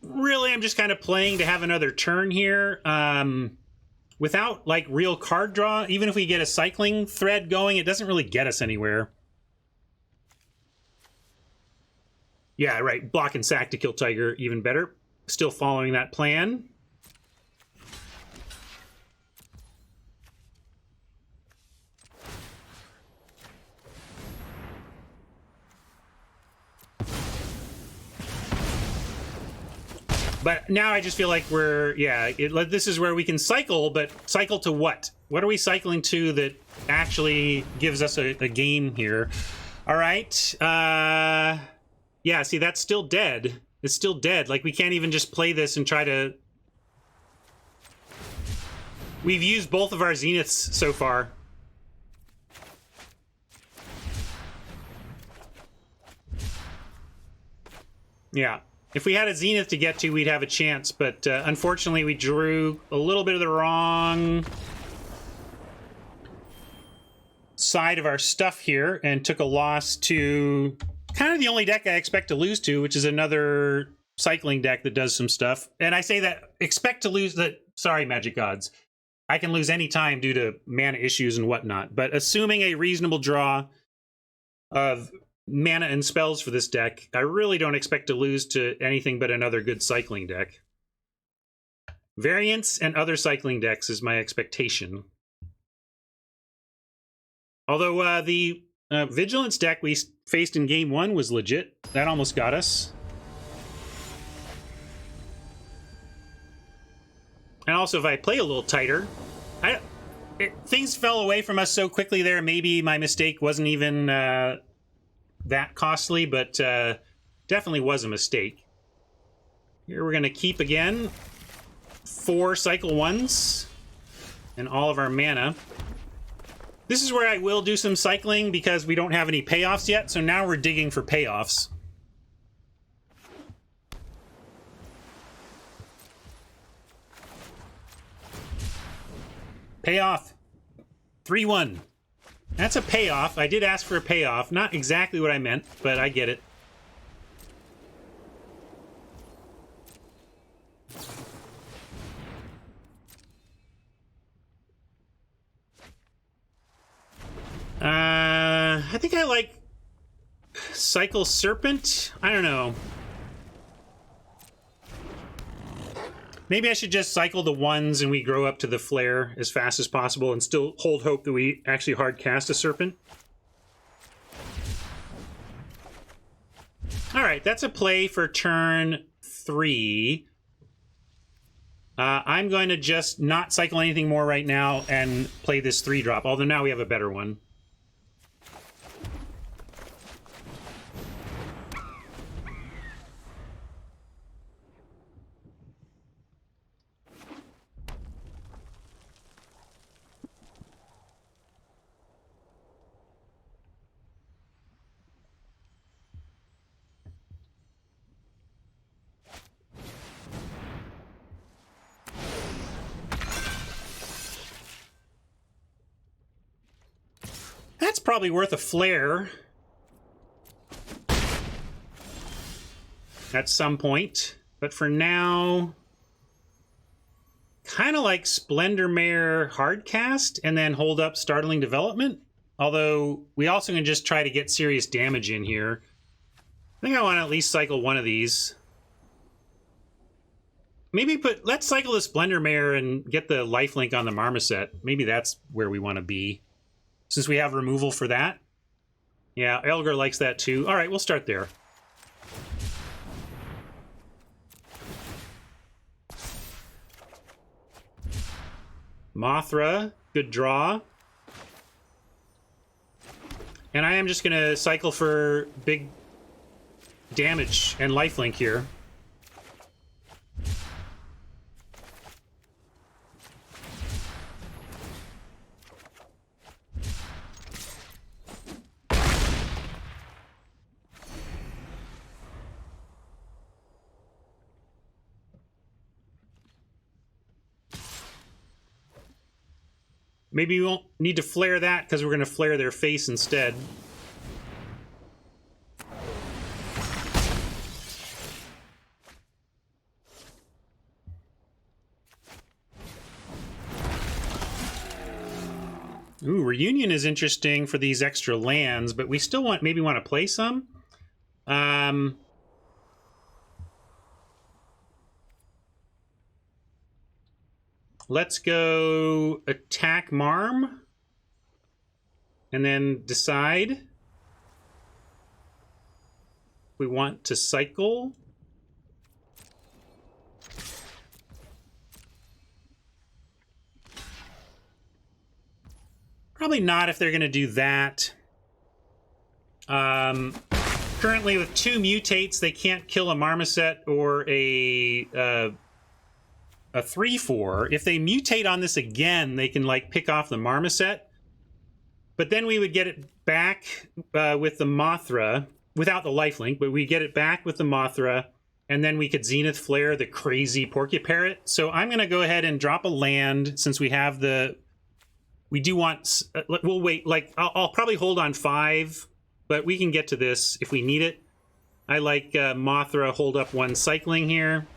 Really, I'm just kind of playing to have another turn here. Without, like, real card draw, even if we get a cycling thread going, it doesn't really get us anywhere. Yeah, right. Block and sack to kill Tiger, even better. Still following that plan. But now I just feel like we're, yeah, this is where we can cycle, but cycle to what? What are we cycling to that actually gives us a game here? All right. Yeah, see, that's still dead. It's still dead. Like, we can't even just play this and try to... We've used both of our Zeniths so far. Yeah. If we had a Zenith to get to, we'd have a chance, but unfortunately we drew a little bit of the wrong side of our stuff here and took a loss to kind of the only deck I expect to lose to, which is another cycling deck that does some stuff. And I say that, expect to lose that, sorry, Magic Gods. I can lose any time due to mana issues and whatnot, but assuming a reasonable draw of mana and spells for this deck, I really don't expect to lose to anything but another good cycling deck. Variants and other cycling decks is my expectation. Although the Vigilance deck we faced in game 1 was legit. That almost got us. And also, if I play a little tighter, things fell away from us so quickly there. Maybe my mistake wasn't even that costly, but definitely was a mistake. Here we're going to keep again 4 cycle 1s and all of our mana. This is where I will do some cycling because we don't have any payoffs yet, so now we're digging for payoffs. Payoff. 3-1. That's a payoff. I did ask for a payoff. Not exactly what I meant, but I get it. I think I like Cycle Serpent. I don't know. Maybe I should just cycle the ones and we grow up to the flare as fast as possible and still hold hope that we actually hard cast a Serpent. All right, that's a play for turn 3. I'm going to just not cycle anything more right now and play this 3-drop, although now we have a better one. That's probably worth a flare at some point, but for now, kind of like Splendor Mare hardcast and then hold up Startling Development. Although we also can just try to get serious damage in here. I think I want to at least cycle one of these. Maybe let's cycle the Splendor Mare and get the lifelink on the Marmoset. Maybe that's where we want to be. Since we have removal for that. Yeah, Elgar likes that too. All right, we'll start there. Mothra, good draw. And I am just going to cycle for big damage and lifelink here. Maybe we won't need to flare that because we're going to flare their face instead. Ooh, Reunion is interesting for these extra lands, but we still maybe want to play some. Let's go attack Marm and then decide if we want to cycle. Probably not if they're going to do that. Currently with 2 mutates, they can't kill a Marmoset or a 3/4. If they mutate on this again, they can like pick off the Marmoset. But then we would get it back with the Mothra, without the lifelink, but we get it back with the Mothra, and then we could Zenith Flare the crazy Porcuparrot. So I'm going to go ahead and drop a land since we have the... We do want... we'll wait. Like, I'll probably hold on 5, but we can get to this if we need it. I like Mothra hold up 1 cycling here.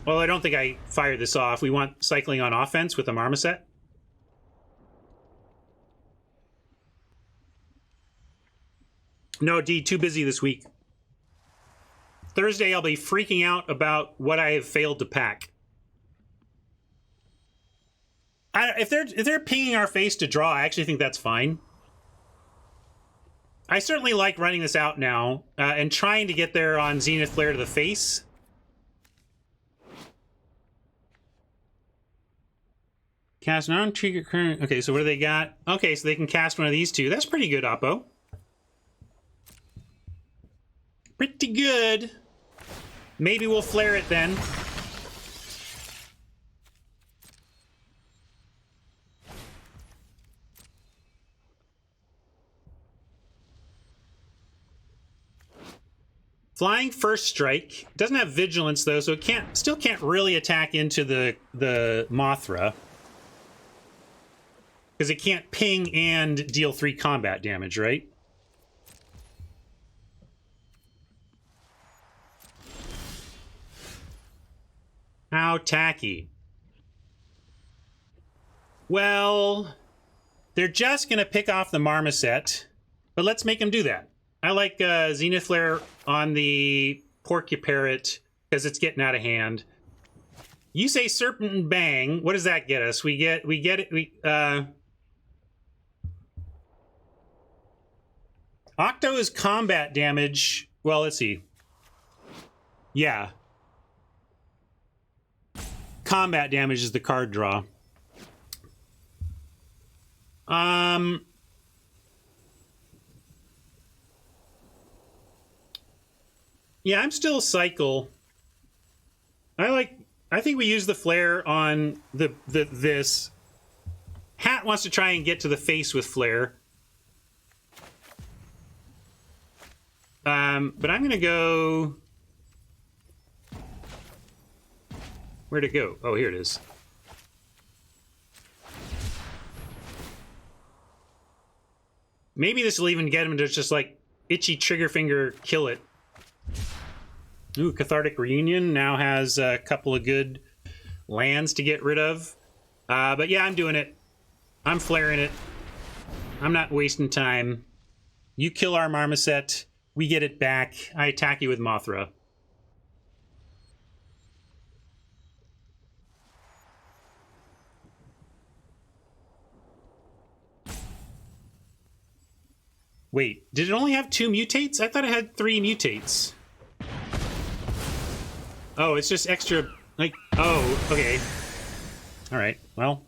Well, I don't think I fired this off. We want cycling on offense with the Marmoset. No, D, too busy this week. Thursday, I'll be freaking out about what I have failed to pack. If they're pinging our face to draw, I actually think that's fine. I certainly like running this out now and trying to get there on Zenith Flare to the face. Cast non-trigger current. Okay, so what do they got? Okay, so they can cast one of these 2. That's pretty good, Oppo. Pretty good. Maybe we'll flare it then. Flying first strike. Doesn't have vigilance though, so it still can't really attack into the Mothra. Because it can't ping and deal 3 combat damage, right? How tacky. Well, they're just going to pick off the Marmoset, but let's make them do that. I like Zenith Flare on the Porcuparrot because it's getting out of hand. You say Serpent and Bang. What does that get us? We get it. Octo is combat damage. Well, let's see. Yeah. Combat damage is the card draw. Yeah, I'm still cycle. I think we use the flare on this. Hat wants to try and get to the face with flare. But I'm gonna go. Where'd it go? Oh, here it is. Maybe this will even get him to just like itchy trigger finger kill it. Ooh, Cathartic Reunion now has a couple of good lands to get rid of. But yeah, I'm doing it. I'm flaring it. I'm not wasting time. You kill our Marmoset. We get it back. I attack you with Mothra. Wait, did it only have 2 mutates? I thought it had 3 mutates. Oh, it's just extra, like, oh, okay. All right, well,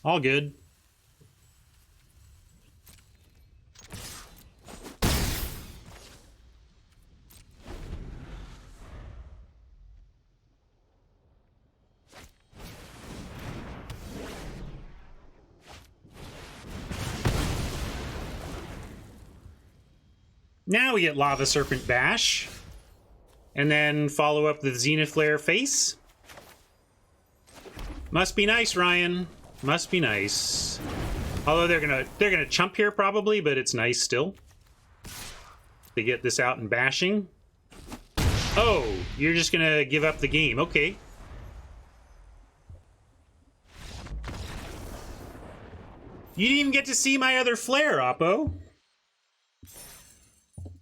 all good. Now we get Lava Serpent Bash. And then follow up the Zenith Flare face. Must be nice, Ryan. Must be nice. Although they're gonna chump here probably, but it's nice still. They get this out and bashing. Oh, you're just gonna give up the game. Okay. You didn't even get to see my other flare, Oppo.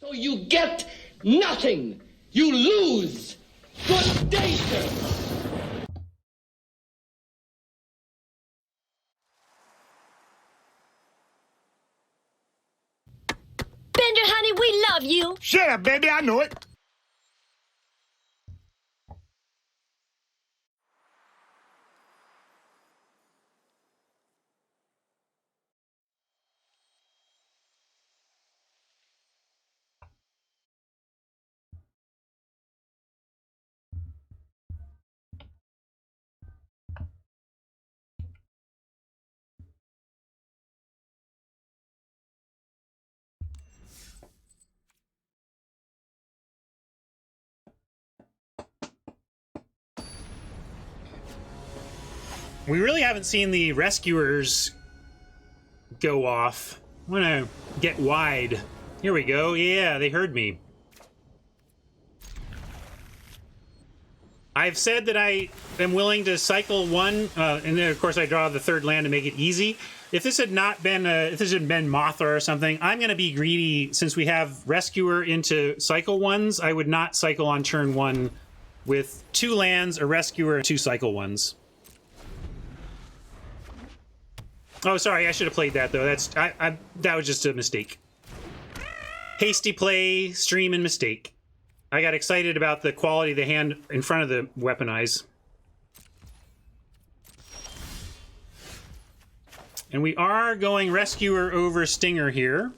So you get nothing. You lose. Good day, sir. Bender, honey, we love you. Shut up, baby, I know it. We really haven't seen the rescuers go off. I'm gonna get wide. Here we go. Yeah, they heard me. I've said that I am willing to cycle one, and then of course I draw the 3rd land to make it easy. If this had not been, if this had been Mothra or something, I'm gonna be greedy since we have rescuer into cycle ones. I would not cycle on turn 1 with 2 lands, a rescuer, and 2 cycle ones. Oh, sorry, I should have played that though. That was just a mistake. Hasty play, stream, and mistake. I got excited about the quality of the hand in front of the weaponize. And we are going rescuer over stinger here.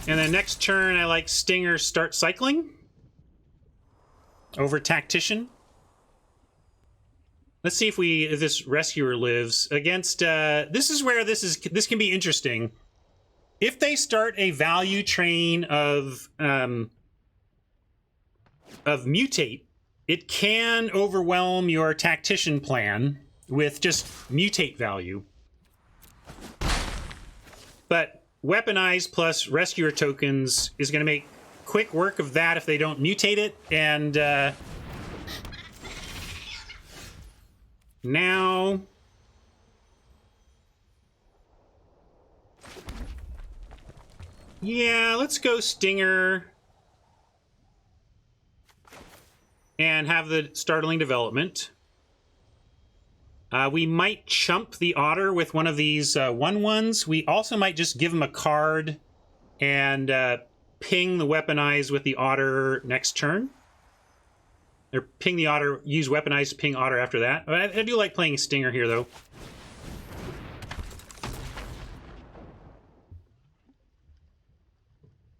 And then next turn, I like stinger start cycling over tactician. Let's see if this rescuer lives against. This is where this can be interesting. if they start a value train of mutate, it can overwhelm your tactician plan with just mutate value. But weaponize plus rescuer tokens is going to make quick work of that if they don't mutate it. And now... yeah, let's go Stinger and have the startling development. We might chump the Otter with one of these 1/1s. We also might just give him a card and ping the Weaponize with the Otter next turn. Or ping the Otter, use Weaponize to ping Otter after that. I do like playing Stinger here, though.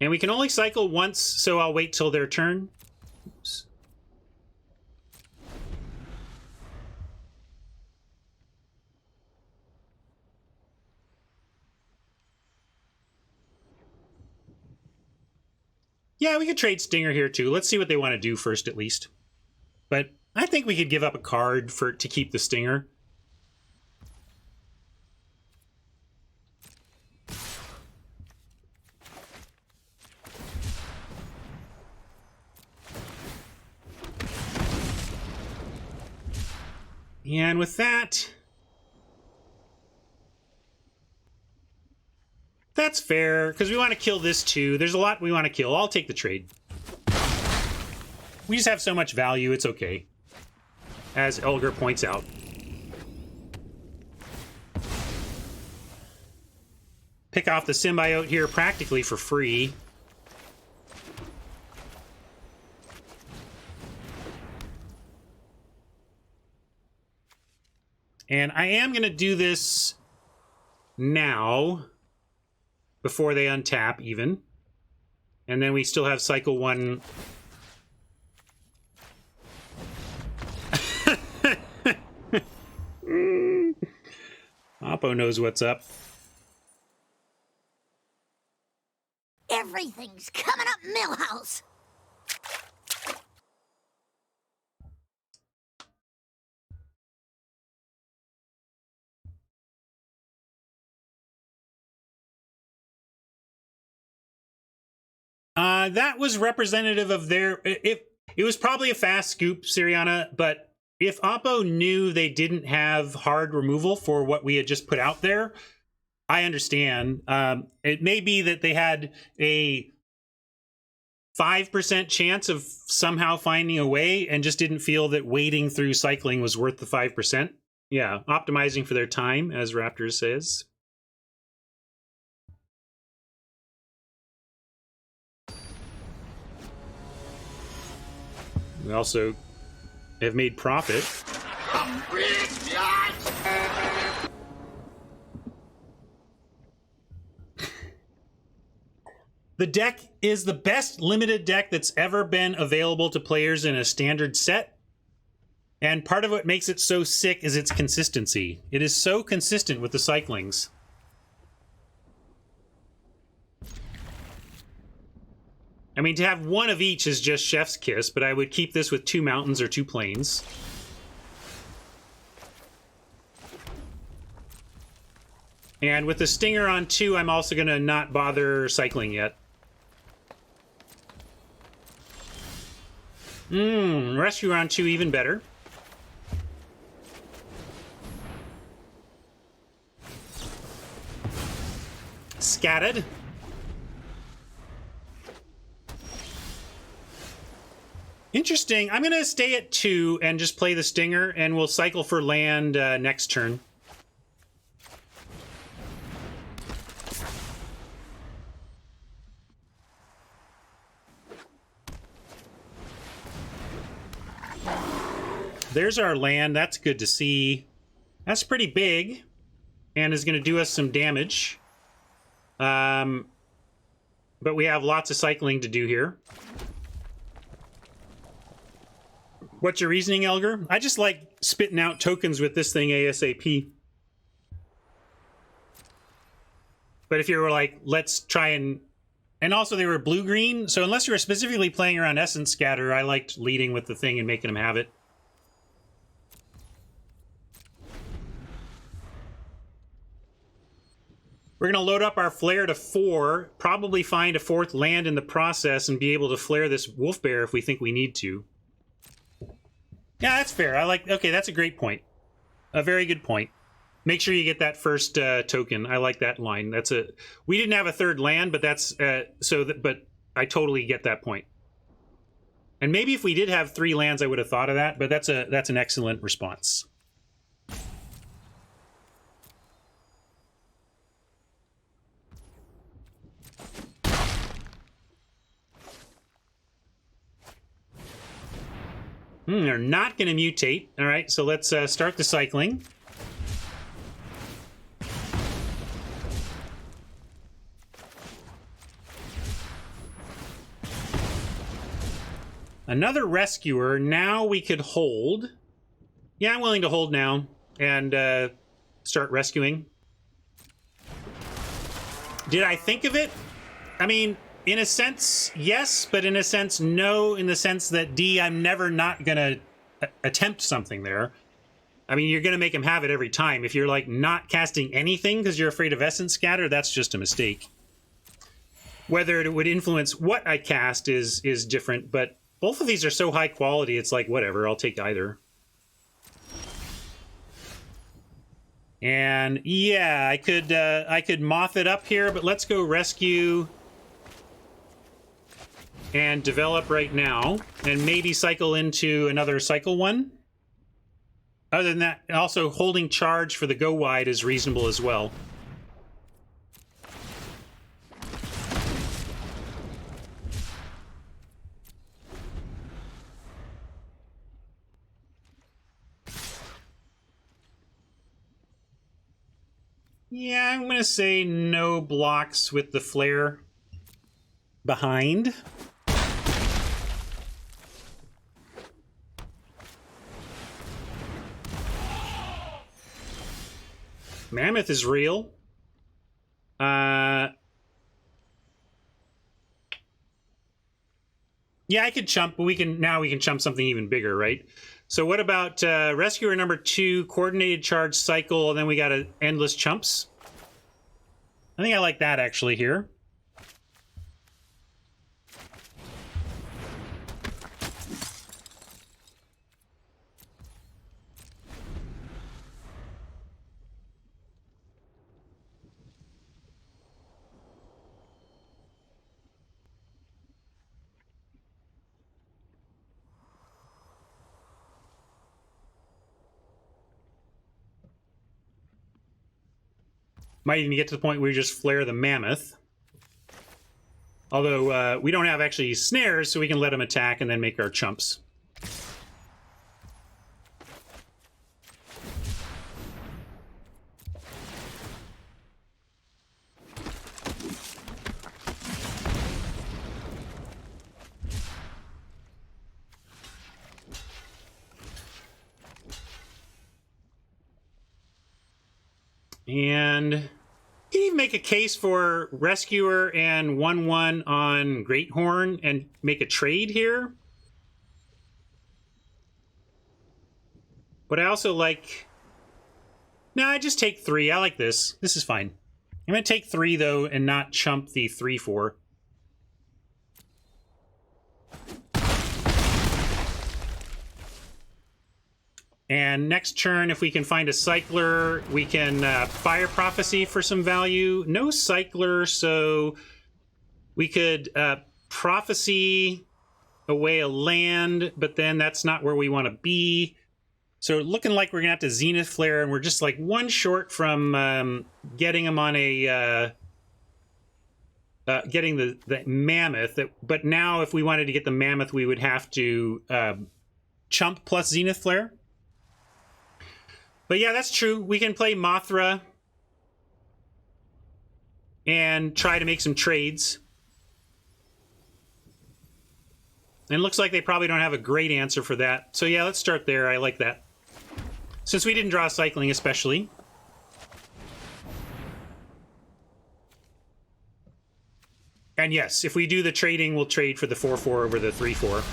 And we can only cycle once, so I'll wait till their turn. Oops. Yeah, we could trade Stinger here too. Let's see what they want to do first, at least. But I think we could give up a card to keep the Stinger. And with that, that's fair, because we want to kill this too. There's a lot we want to kill. I'll take the trade. We just have so much value, it's okay. As Elgar points out. Pick off the symbiote here practically for free. And I am going to do this now, before they untap, even. And then we still have cycle 1. Oppo knows what's up. Everything's coming up Millhouse. That was representative of their... It was probably a fast scoop, Siriana, but if Oppo knew they didn't have hard removal for what we had just put out there, I understand. It may be that they had a 5% chance of somehow finding a way and just didn't feel that wading through cycling was worth the 5%. Yeah, optimizing for their time, as Raptors says. We also have made profit. The deck is the best limited deck that's ever been available to players in a standard set. And part of what makes it so sick is its consistency. It is so consistent with the cyclings. I mean, to have one of each is just chef's kiss, but I would keep this with 2 mountains or 2 plains. And with the Stinger on 2, I'm also going to not bother cycling yet. Rescue on 2, even better. Scattered. Interesting. I'm going to stay at 2 and just play the Stinger, and we'll cycle for land next turn. There's our land. That's good to see. That's pretty big and is going to do us some damage. But we have lots of cycling to do here. What's your reasoning, Elgar? I just like spitting out tokens with this thing ASAP. But if you were like, let's try and also they were blue-green, so unless you were specifically playing around Essence Scatter, I liked leading with the thing and making them have it. We're going to load up our flare to 4, probably find a 4th land in the process, and be able to flare this wolf bear if we think we need to. Yeah, that's fair. Okay, that's a great point. A very good point. Make sure you get that first token. I like that line. We didn't have a 3rd land, but but I totally get that point. And maybe if we did have 3 lands, I would have thought of that, but that's an excellent response. They're not going to mutate. All right, so let's start the cycling. Another rescuer. Now we could hold. Yeah, I'm willing to hold now and start rescuing. Did I think of it? I mean, in a sense, yes, but in a sense, no, in the sense that, I'm never not going to attempt something there. I mean, you're going to make him have it every time. If you're, like, not casting anything because you're afraid of Essence Scatter, that's just a mistake. Whether it would influence what I cast is different, but both of these are so high quality, it's like, whatever, I'll take either. And, yeah, I could moth it up here, but let's go rescue and develop right now, and maybe cycle into another cycle one. Other than that, also holding charge for the go wide is reasonable as well. Yeah, I'm gonna say no blocks with the flare behind. Mammoth is real. Yeah, I could chump, but we can chump something even bigger, right? So what about Rescuer number 2, Coordinated Charge Cycle, and then we got Endless Chumps. I think I like that actually here. Might even get to the point where you just flare the Mammoth. Although we don't have actually snares, so we can let them attack and then make our chumps. And you can even make a case for Rescuer and 1/1 on Greathorn and make a trade here. But I also like... No, I just take 3. I like this. This is fine. I'm going to take 3, though, and not chump the 3/4. And next turn, if we can find a Cycler, we can Fire Prophecy for some value. No Cycler, so we could Prophecy away a land, but then that's not where we want to be. So looking like we're going to have to Zenith Flare, and we're just like 1 short from getting them on a... getting the Mammoth. But now if we wanted to get the Mammoth, we would have to chump plus Zenith Flare. But yeah, that's true. We can play Mothra and try to make some trades. And it looks like they probably don't have a great answer for that. So yeah, let's start there. I like that. Since we didn't draw cycling especially. And yes, if we do the trading, we'll trade for the 4/4 over the 3/4.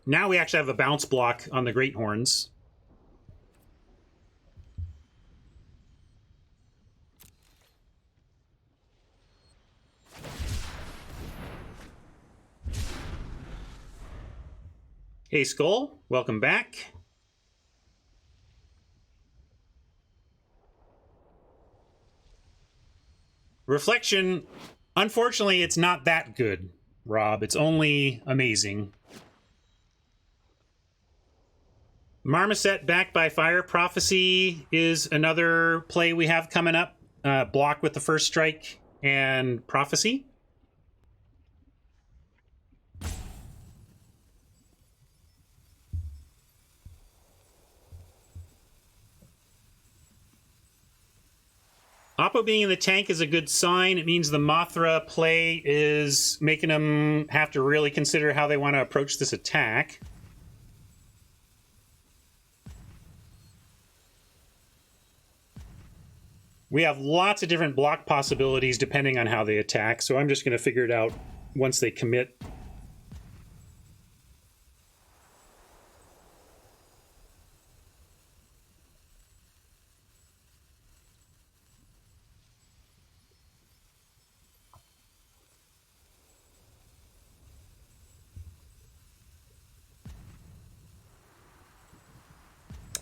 Now we actually have a bounce block on the Great Horns. Hey, Skull, welcome back. Reflection, unfortunately, it's not that good, Rob. It's only amazing. Marmoset backed by Fire Prophecy is another play we have coming up. Block with the first strike and Prophecy. Oppo being in the tank is a good sign. It means the Mothra play is making them have to really consider how they want to approach this attack. We have lots of different block possibilities depending on how they attack, so I'm just going to figure it out once they commit.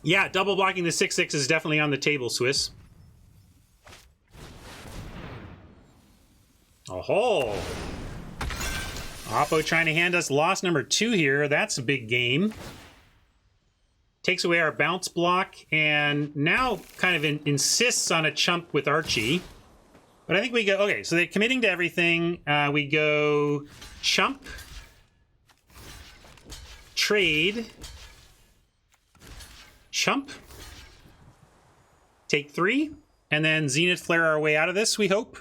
Yeah, double blocking the 6/6 is definitely on the table, Swiss. Oh, Oppo trying to hand us loss number 2 here. That's a big game. Takes away our bounce block and now kind of insists on a chump with Archie. But I think we go, okay, so they're committing to everything. We go chump, trade, chump, take 3, and then Zenith Flare our way out of this, we hope.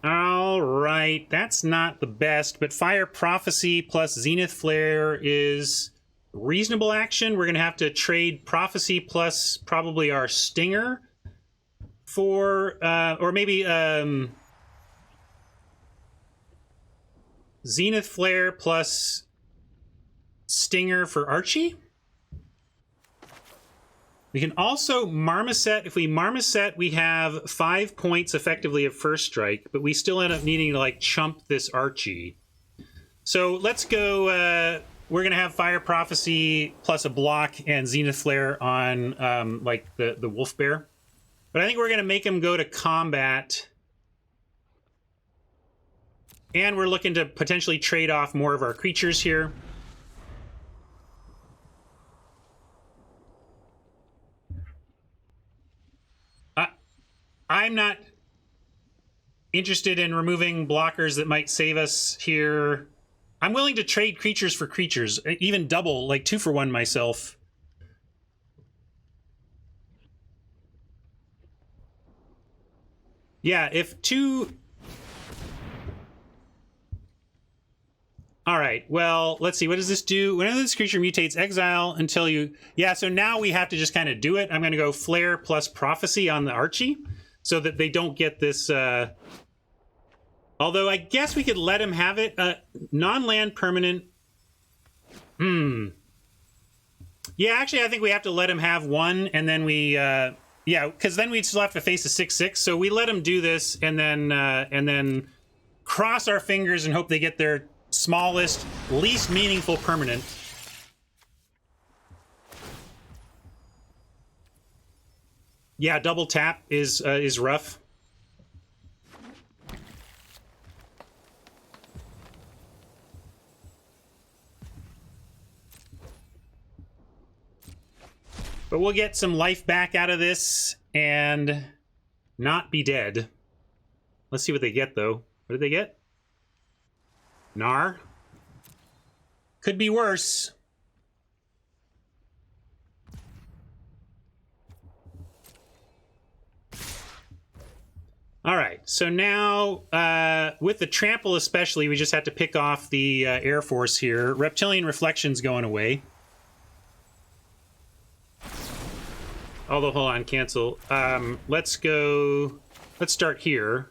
All right, that's not the best, but Fire Prophecy plus Zenith Flare is reasonable action. We're going to have to trade Prophecy plus probably our Stinger for, or maybe Zenith Flare plus Stinger for Archie. We can also Marmoset. If we Marmoset, we have 5 points effectively of first strike, but we still end up needing to like chump this Archie. So let's go. We're going to have Fire Prophecy plus a block and Zenith Flare on like the Wolf Bear. But I think we're going to make him go to combat. And we're looking to potentially trade off more of our creatures here. I'm not interested in removing blockers that might save us here. I'm willing to trade creatures for creatures, even double, like 2 for 1 myself. Yeah, if 2... All right, well, let's see. What does this do? Whenever this creature mutates, exile until you... Yeah, so now we have to just kind of do it. I'm going to go Flare plus Prophecy on the Archie so that they don't get this... Although I guess we could let him have it. Non-land permanent. Yeah, actually, I think we have to let him have 1, and then we... yeah, because then we'd still have to face a 6/6. So we let him do this, and then cross our fingers and hope they get their smallest, least meaningful permanent. Yeah, double tap is rough. But we'll get some life back out of this and not be dead. Let's see what they get, though. What did they get? Gnar. Could be worse. All right, so now with the trample especially, we just have to pick off the Air Force here. Reptilian Reflection's going away. Although, hold on, cancel. Let's start here.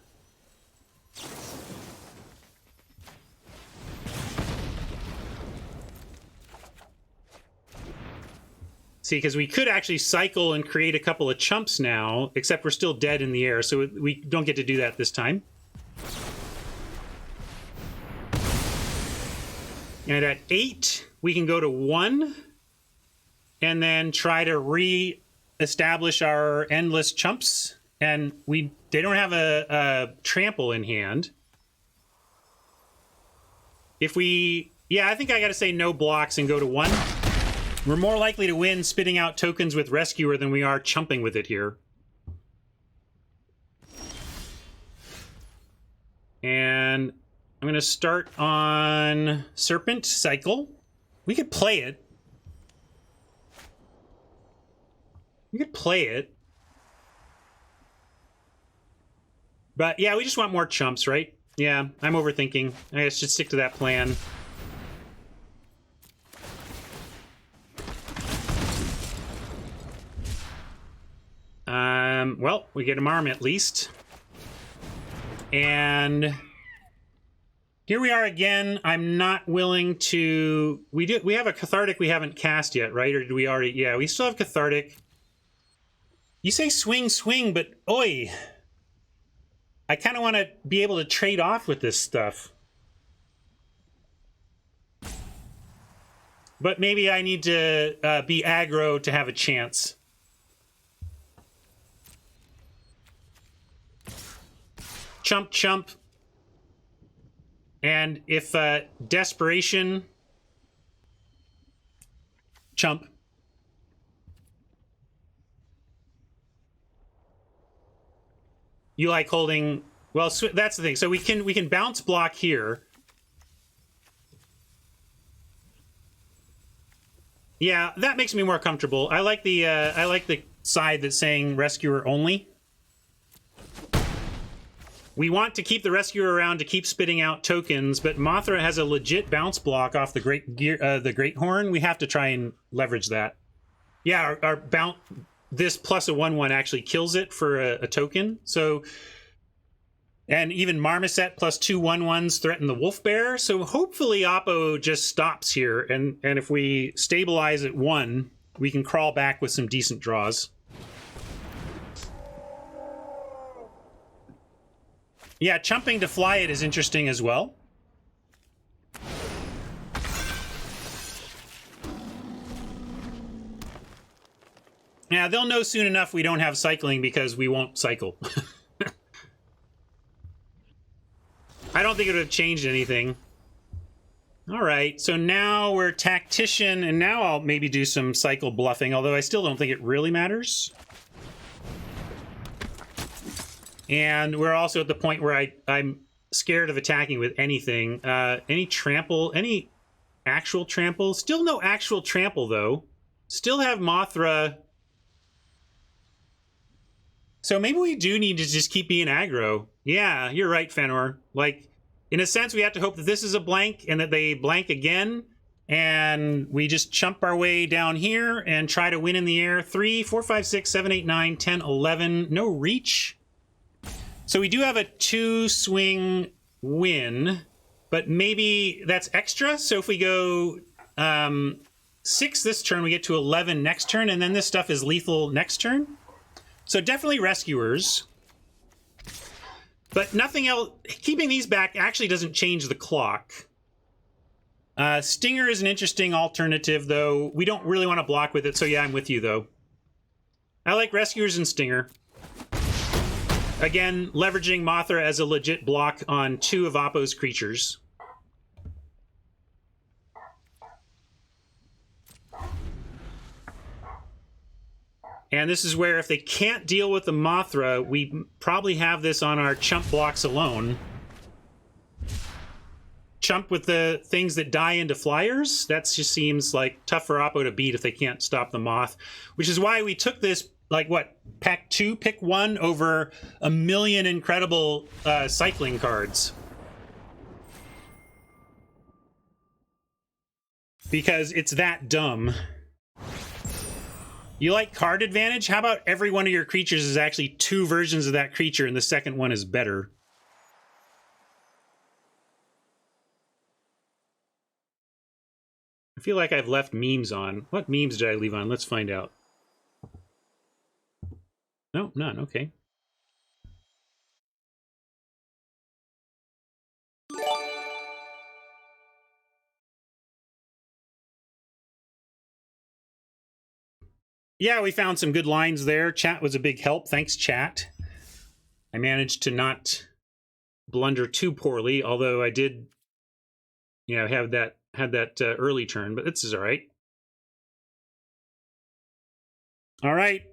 See, because we could actually cycle and create a couple of chumps now, except we're still dead in the air, so we don't get to do that this time. And at 8, we can go to 1, and then try to re-establish our endless chumps. And they don't have a trample in hand. If we... Yeah, I think I gotta say no blocks and go to 1. We're more likely to win spitting out tokens with Rescuer than we are chumping with it here. And I'm going to start on Serpent Cycle. We could play it. But yeah, we just want more chumps, right? Yeah, I'm overthinking. I guess just stick to that plan. Well, we get an arm at least. And here we are again. I'm not willing to... We have a Cathartic we haven't cast yet, right? Or did we already... Yeah, we still have Cathartic. You say swing, swing, but oi! I kind of want to be able to trade off with this stuff. But maybe I need to be aggro to have a chance. Chump, chump. And if desperation, chump. You like holding... Well, that's the thing. So we can bounce block here. Yeah, that makes me more comfortable. I like the side that's saying Rescuer only. We want to keep the Rescuer around to keep spitting out tokens, but Mothra has a legit bounce block off the Great Horn. We have to try and leverage that. Yeah, our bounce, this plus a 1/1 actually kills it for a token. So, and even Marmoset plus 2 1/1s threaten the Wolf Bear. So hopefully Oppo just stops here, and if we stabilize at 1, we can crawl back with some decent draws. Yeah, chumping to fly it is interesting as well. Yeah, they'll know soon enough we don't have cycling because we won't cycle. I don't think it would have changed anything. All right, so now we're Tactician, and now I'll maybe do some cycle bluffing, although I still don't think it really matters. And we're also at the point where I'm scared of attacking with anything. Any trample, any actual trample? Still no actual trample, though. Still have Mothra. So maybe we do need to just keep being aggro. Yeah, you're right, Fenor. Like, in a sense, we have to hope that this is a blank and that they blank again. And we just chump our way down here and try to win in the air. 3, 4, 5, 6, 7, 8, 9, 10, 11. No reach. So we do have a 2-swing win, but maybe that's extra. So if we go 6 this turn, we get to 11 next turn, and then this stuff is lethal next turn. So definitely Rescuers. But nothing else. Keeping these back actually doesn't change the clock. Stinger is an interesting alternative, though. We don't really want to block with it, so yeah, I'm with you, though. I like Rescuers and Stinger. Again, leveraging Mothra as a legit block on 2 of Oppo's creatures. And this is where if they can't deal with the Mothra, we probably have this on our chump blocks alone. Chump with the things that die into flyers. That just seems like tough for Oppo to beat if they can't stop the Moth. Which is why we took this like what, pack 2, pick 1 over a million incredible cycling cards. Because it's that dumb. You like card advantage? How about every one of your creatures is actually 2 versions of that creature and the second one is better? I feel like I've left memes on. What memes did I leave on? Let's find out. No, none. Okay. Yeah, we found some good lines there. Chat was a big help. Thanks, chat. I managed to not blunder too poorly, although I did, you know, had that early turn, but this is all right. All right.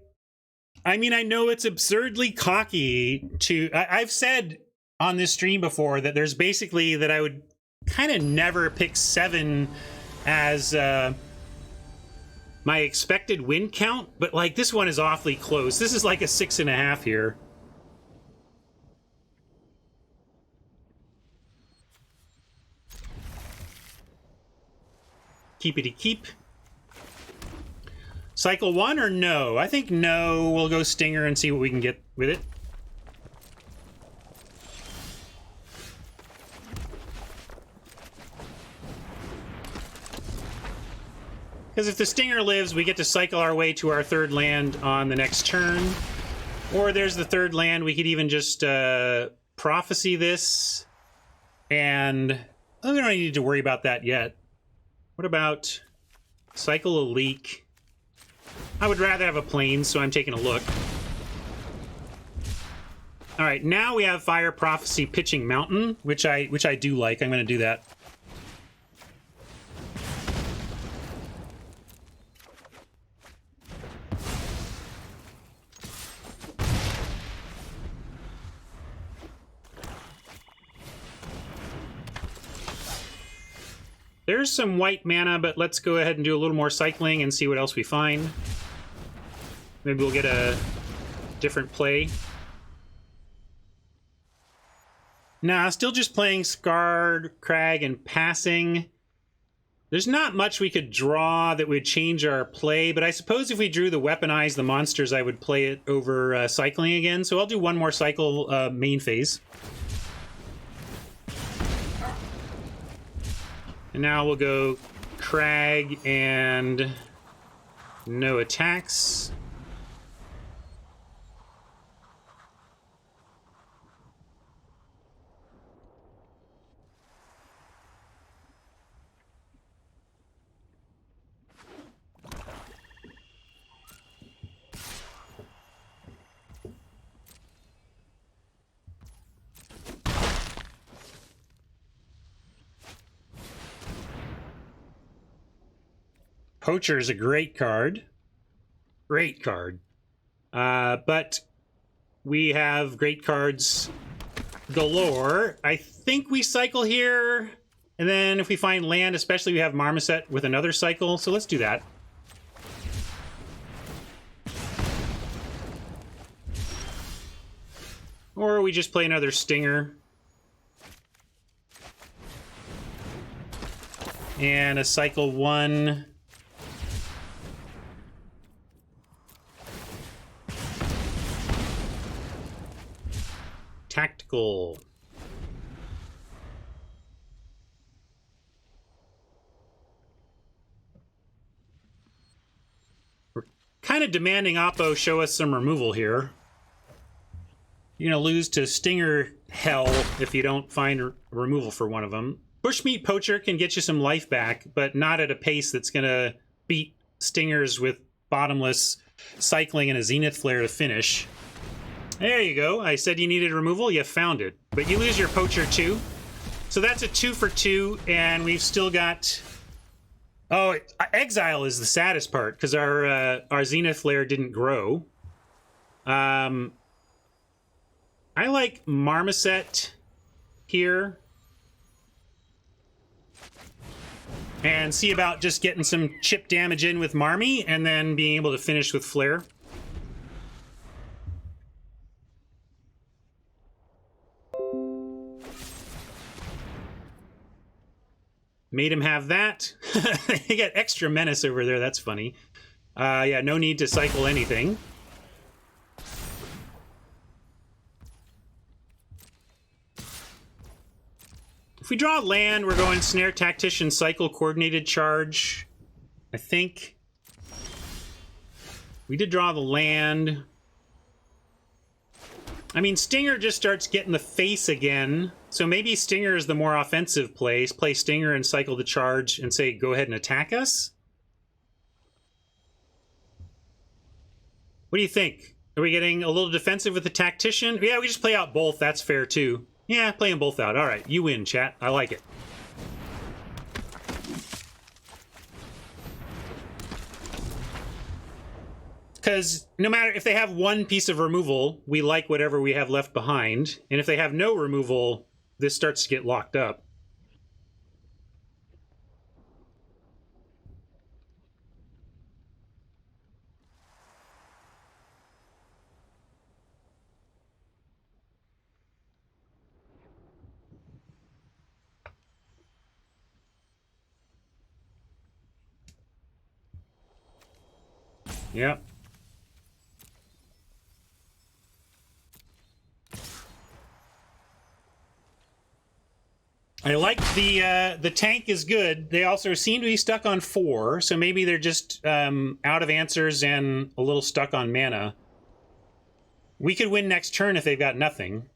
I mean, I know it's absurdly cocky to... I've said on this stream before that there's basically that I would kind of never pick 7 as my expected win count, but like this one is awfully close. This is like a 6.5 here. Keepity keep. Cycle 1 or no? I think no. We'll go Stinger and see what we can get with it. Because if the Stinger lives, we get to cycle our way to our 3rd land on the next turn. Or there's the 3rd land. We could even just Prophecy this. And we don't need to worry about that yet. What about cycle a leak? I would rather have a plane, so I'm taking a look. All right, now we have Fire Prophecy pitching Mountain, which I do like. I'm going to do that. There's some white mana, but let's go ahead and do a little more cycling and see what else we find. Maybe we'll get a different play. Nah, still just playing Scarred Crag and passing. There's not much we could draw that would change our play, but I suppose if we drew the Weaponize the Monsters, I would play it over cycling again. So I'll do one more cycle main phase. And now we'll go Crag and no attacks. Poacher is a great card. Great card. But we have great cards galore. I think we cycle here. And then if we find land, especially we have Marmoset with another cycle. So let's do that. Or we just play another Stinger. And a cycle 1. Tactical. We're kind of demanding Oppo show us some removal here. You're going to lose to Stinger Hell if you don't find a removal for one of them. Bushmeat Poacher can get you some life back, but not at a pace that's going to beat Stingers with Bottomless cycling and a Zenith Flare to finish. There you go. I said you needed removal. You found it. But you lose your Poacher too. So that's a 2 for 2, and we've still got... Oh, Exile is the saddest part, because our Zenith Flare didn't grow. I like Marmoset here. And see about just getting some chip damage in with Marmy, and then being able to finish with Flare. Made him have that. They got extra menace over there. That's funny. Yeah, no need to cycle anything. If we draw land, we're going Snare Tactician, Cycle, Coordinated Charge. I think we did draw the land. I mean, Stinger just starts getting the face again. So maybe Stinger is the more offensive place. Play Stinger and cycle the charge and say, go ahead and attack us? What do you think? Are we getting a little defensive with the Tactician? Yeah, we just play out both. That's fair, too. Yeah, play them both out. All right, you win, chat. I like it. Because no matter if they have one piece of removal, we like whatever we have left behind. And if they have no removal, this starts to get locked up. Yep. I like the tank is good. They also seem to be stuck on 4, so maybe they're just out of answers and a little stuck on mana. We could win next turn if they've got nothing.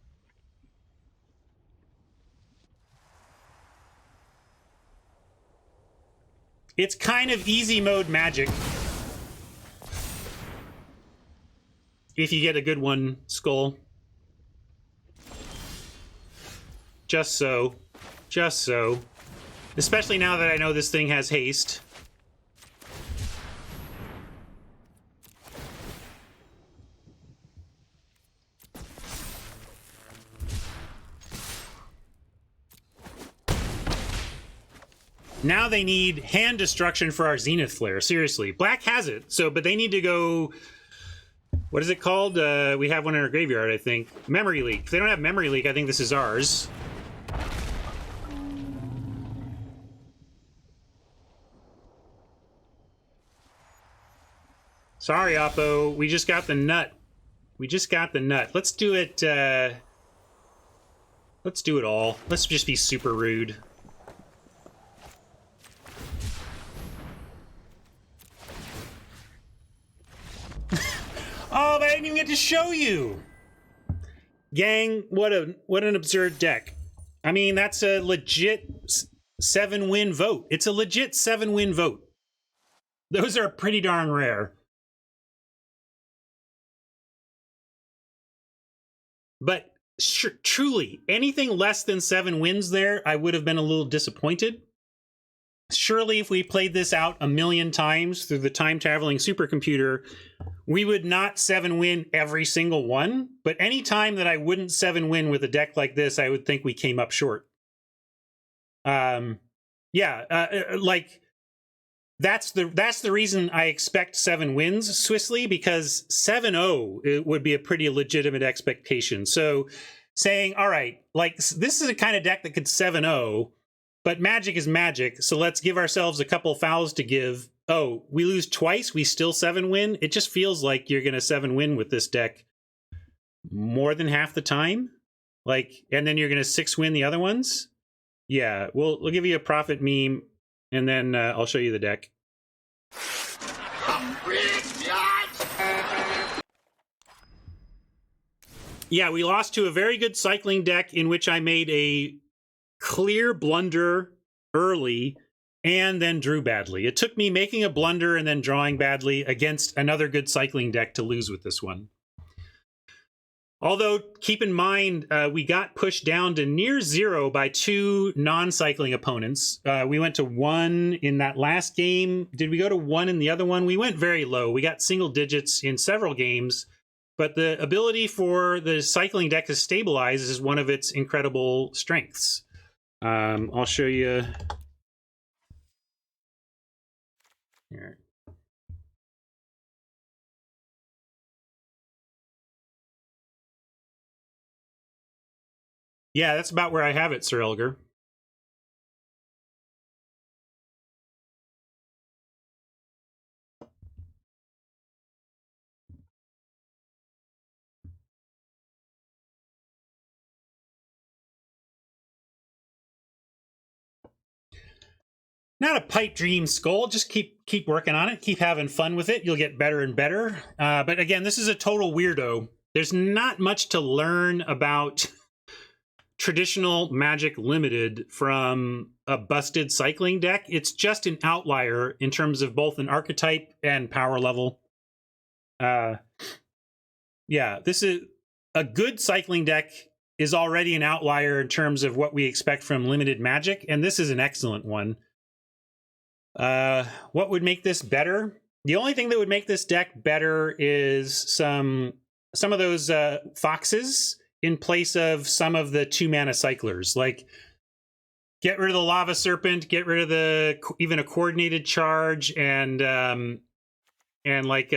It's kind of easy mode Magic. If you get a good one, Skull. Just so. Just so. Especially now that I know this thing has haste. Now they need hand destruction for our Zenith Flare. Seriously. Black has it, so but they need to go... What is it called? We have one in our graveyard, I think. Memory Leak. If they don't have Memory Leak, I think this is ours. Sorry, Oppo. We just got the nut. We just got the nut. Let's do it, let's do it all. Let's just be super rude. Oh, but I didn't even get to show you! Gang, what an absurd deck. I mean, that's a legit 7-win vote. It's a legit 7-win vote. Those are pretty darn rare. But truly, anything less than 7 wins there, I would have been a little disappointed. Surely if we played this out a million times through the time-traveling supercomputer, we would not 7-win every single one. But any time that I wouldn't 7-win with a deck like this, I would think we came up short. Like, that's the reason I expect 7 wins, Swissly, because 7-0 it would be a pretty legitimate expectation. So saying, all right, like, this is a kind of deck that could 7-0, but Magic is Magic, so let's give ourselves a couple fouls to give. Oh, we lose twice, we still 7-win? It just feels like you're going to 7-win with this deck more than half the time. Like, and then you're going to 6-win the other ones? Yeah, we'll give you a profit meme, and then I'll show you the deck. Yeah, we lost to a very good cycling deck in which I made a clear blunder early and then drew badly. It took me making a blunder and then drawing badly against another good cycling deck to lose with this one. Although, keep in mind, we got pushed down to near 0 by 2 non-cycling opponents. We went to 1 in that last game. Did we go to 1 in the other one? We went very low. We got single digits in several games. But the ability for the cycling deck to stabilize is one of its incredible strengths. I'll show you here. Yeah, that's about where I have it, Sir Elgar. not a pipe dream skull. Just keep working on it. Keep having fun with it. You'll get better and better. But again, this is a total weirdo. There's not much to learn about traditional Magic Limited from a busted cycling deck. It's just an outlier in terms of both an archetype and power level. Yeah, this is a good cycling deck is already an outlier in terms of what we expect from limited Magic, and this is an excellent one. What would make this better? The only thing that would make this deck better is some of those foxes in place of some of the 2-mana cyclers. Like, get rid of the Lava Serpent, get rid of even a coordinated charge, and like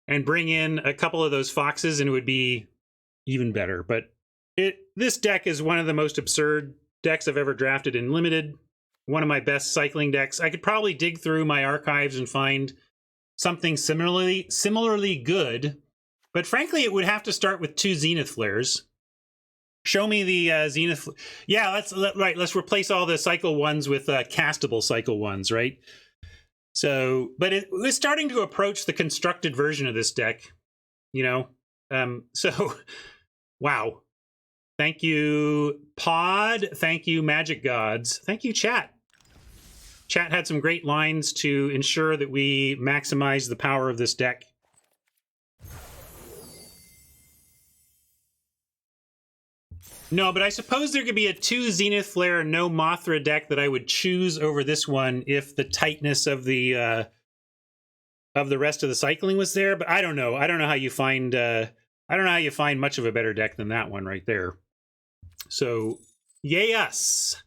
and bring in a couple of those foxes, and it would be even better. But this deck is one of the most absurd decks I've ever drafted in Limited. One of my best cycling decks. I could probably dig through my archives and find something similarly good, but frankly, it would have to start with 2 Zenith Flares. Show me the Zenith. Yeah, let's replace all the cycle ones with castable cycle ones, right? So, but it was starting to approach the constructed version of this deck, you know. So, wow. Thank you, Pod. Thank you, Magic Gods. Thank you, chat. Chat had some great lines to ensure that we maximize the power of this deck. No, but I suppose there could be a 2 Zenith Flare, no Mothra deck that I would choose over this one if the tightness of the rest of the cycling was there. But I don't know. I don't know how you find. I don't know how you find much of a better deck than that one right there. So, yay us.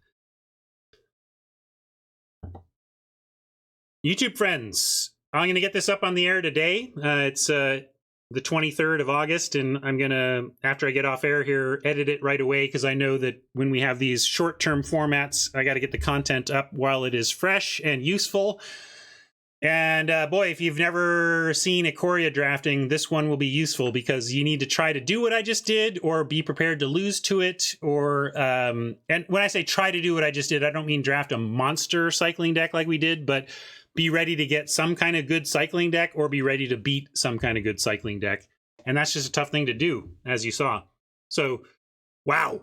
YouTube friends, I'm going to get this up on the air today. It's the 23rd of August, and I'm going to, after I get off air here, edit it right away, because I know that when we have these short-term formats, I got to get the content up while it is fresh and useful. And boy, if you've never seen Ikoria drafting, this one will be useful, because you need to try to do what I just did, or be prepared to lose to it, or and when I say try to do what I just did, I don't mean draft a monster cycling deck like we did, but be ready to get some kind of good cycling deck, or be ready to beat some kind of good cycling deck. And that's just a tough thing to do, as you saw. So, wow.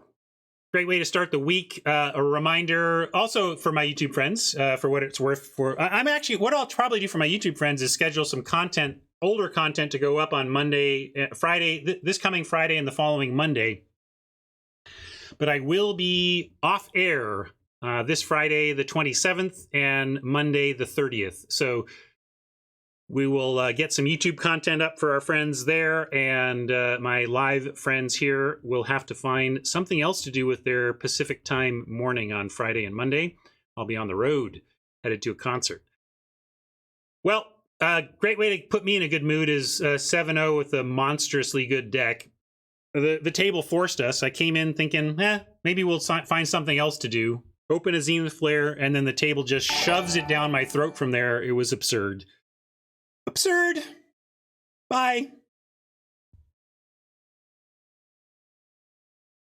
Great way to start the week. A reminder also for my YouTube friends, for what it's worth. I'm actually, what I'll probably do for my YouTube friends is schedule some content, older content, to go up on Monday, Friday, this coming Friday and the following Monday. But I will be off air this Friday, the 27th, and Monday, the 30th. So we will get some YouTube content up for our friends there, and my live friends here will have to find something else to do with their Pacific time morning on Friday and Monday. I'll be on the road, headed to a concert. Well, a great way to put me in a good mood is 7-0 with a monstrously good deck. The table forced us. I came in thinking, maybe we'll find something else to do. Open a Zenith Flare, and then the table just shoves it down my throat from there. It was absurd. Absurd. Bye.